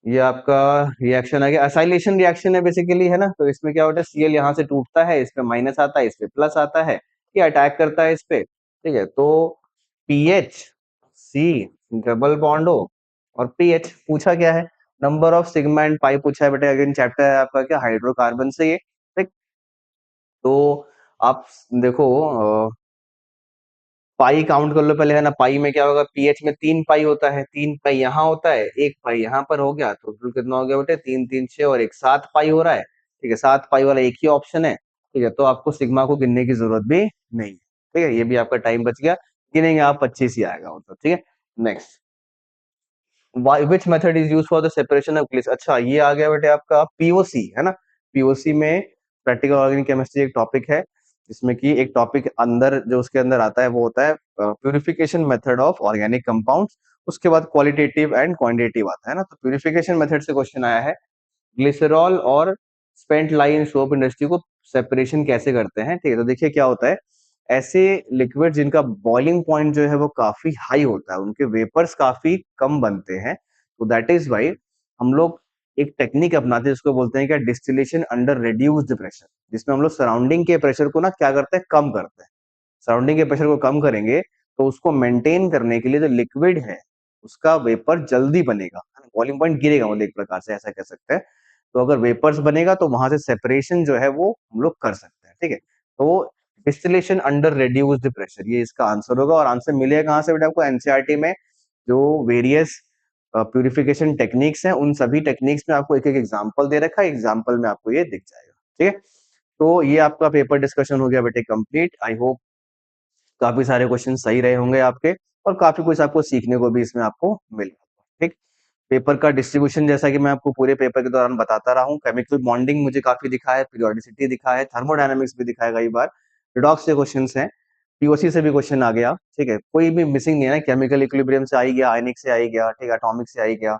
ये आपका रिएक्शन आ गया, असाइलेशन रिएक्शन है बेसिकली, है ना, तो इसमें क्या होता है, Cl यहाँ से टूटता है, इस पे माइनस आता है, इस पे प्लस आता है, ये अटैक करता है इस पे, ठीक है, तो पीएच सी डबल बॉन्ड हो, और पीएच पूछा क्या है, number of sigma and pi पूछा है बेटे, अगेन चैप्टर है आपका क्या, हाइड्रोकार्बन से ये, ठीक। तो आप देखो पाई काउंट कर लो पहले, है ना, पाई में क्या होगा, पीएच में 3 पाई होता है, 3 पाई यहाँ होता है, 1 पाई यहाँ पर हो गया, तो टोटल कितना हो गया बेटे, 3 3 6 और एक 7 पाई हो रहा है, ठीक है, 7 पाई वाला एक ही ऑप्शन है, ठीक है, तो आपको सिग्मा को गिनने की जरूरत भी नहीं है, ठीक है, ये भी आपका टाइम बच गया, गिनेंगे आप 25 ही आएगा मतलब, ठीक है। Next, which method is use for the separation of ग्लिस, अच्छा ये आ गया बेटे आपका पीओसी, है ना, पीओसी में प्रैक्टिकल ऑर्गेनिक केमिस्ट्री एक टॉपिक है, जिसमें कि एक टॉपिक अंदर जो उसके अंदर आता है वो होता है purification method of organic compounds, उसके बाद क्वालिटेटिव एंड क्वांटिटेटिव आता है ना, तो प्यूरिफिकेशन मेथड से क्वेश्चन आया है, ग्लिसरॉल और स्पेंट लाइन सोप इंडस्ट्री को सेपरेशन कैसे करते हैं, ठीक है, तो देखिए क्या होता है, ऐसे लिक्विड जिनका बॉइलिंग पॉइंट जो है वो काफी हाई होता है, उनके वेपर्स काफी कम बनते हैं, तो दैट इज वाई हम लोग एक टेक्निक अपनाते हैं जिसको बोलते हैं क्या, डिस्टिलेशन अंडर रिड्यूस्ड प्रेशर, जिसमें हम लोग सराउंडिंग के प्रेशर को ना क्या करते हैं, कम करते हैं, सराउंडिंग के प्रेशर को कम करेंगे तो उसको मेंटेन करने के लिए जो लिक्विड है उसका वेपर जल्दी बनेगा, बॉइलिंग पॉइंट गिरेगा, मतलब एक प्रकार से ऐसा कह सकते हैं, तो अगर वेपर्स बनेगा तो वहां से सेपरेशन जो है वो हम लोग कर सकते हैं, ठीक है, तो डिस्टिलेशन अंडर रिड्यूस्ड प्रेशर, ये इसका आंसर होगा, और आंसर मिलेगा कहाँ से बेटा आपको, एनसीईआरटी में जो वेरियस प्यूरिफिकेशन टेक्निक्स हैं उन सभी टेक्निक्स में आपको एक एक एग्जांपल दे रखा है, एग्जांपल में आपको ये दिख जाएगा, ठीक है। तो ये आपका पेपर डिस्कशन हो गया बेटे कंप्लीट, आई होप काफी सारे क्वेश्चन सही रहे होंगे आपके, और काफी कुछ आपको सीखने को भी इसमें आपको मिला, ठीक। पेपर का डिस्ट्रीब्यूशन जैसा कि मैं आपको पूरे पेपर के दौरान बताता रहा हूँ, केमिकल बॉन्डिंग मुझे काफी दिखा है, पीरियोडिसिटी दिखा है, थर्मोडायनामिक्स भी दिखा है कई बार, रिडॉक्स से क्वेश्चन है, पीओसी से भी क्वेश्चन आ गया, ठीक है, कोई भी मिसिंग नहीं है ना, केमिकल इक्विलिब्रियम से आ ही गया, आयनिक से आ ही गया, ठीक है, एटॉमिक से आ ही गया,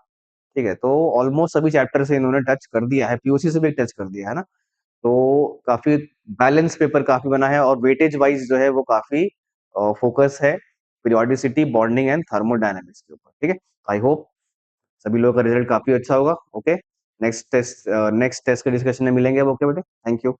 ठीक है, तो ऑलमोस्ट सभी चैप्टर से इन्होंने टच कर दिया है, पीओसी से भी टच कर दिया है ना, तो काफी बैलेंस पेपर काफी बना है, और वेटेज वाइज जो है वो काफी फोकस है पीरियोडिसिटी, बॉन्डिंग एंड थर्मोडायनामिक्स के ऊपर, ठीक है। आई होप सभी लोगों का रिजल्ट काफी अच्छा होगा। ओके, नेक्स्ट टेस्ट के डिस्कशन में मिलेंगे। ओके बेटे, थैंक यू।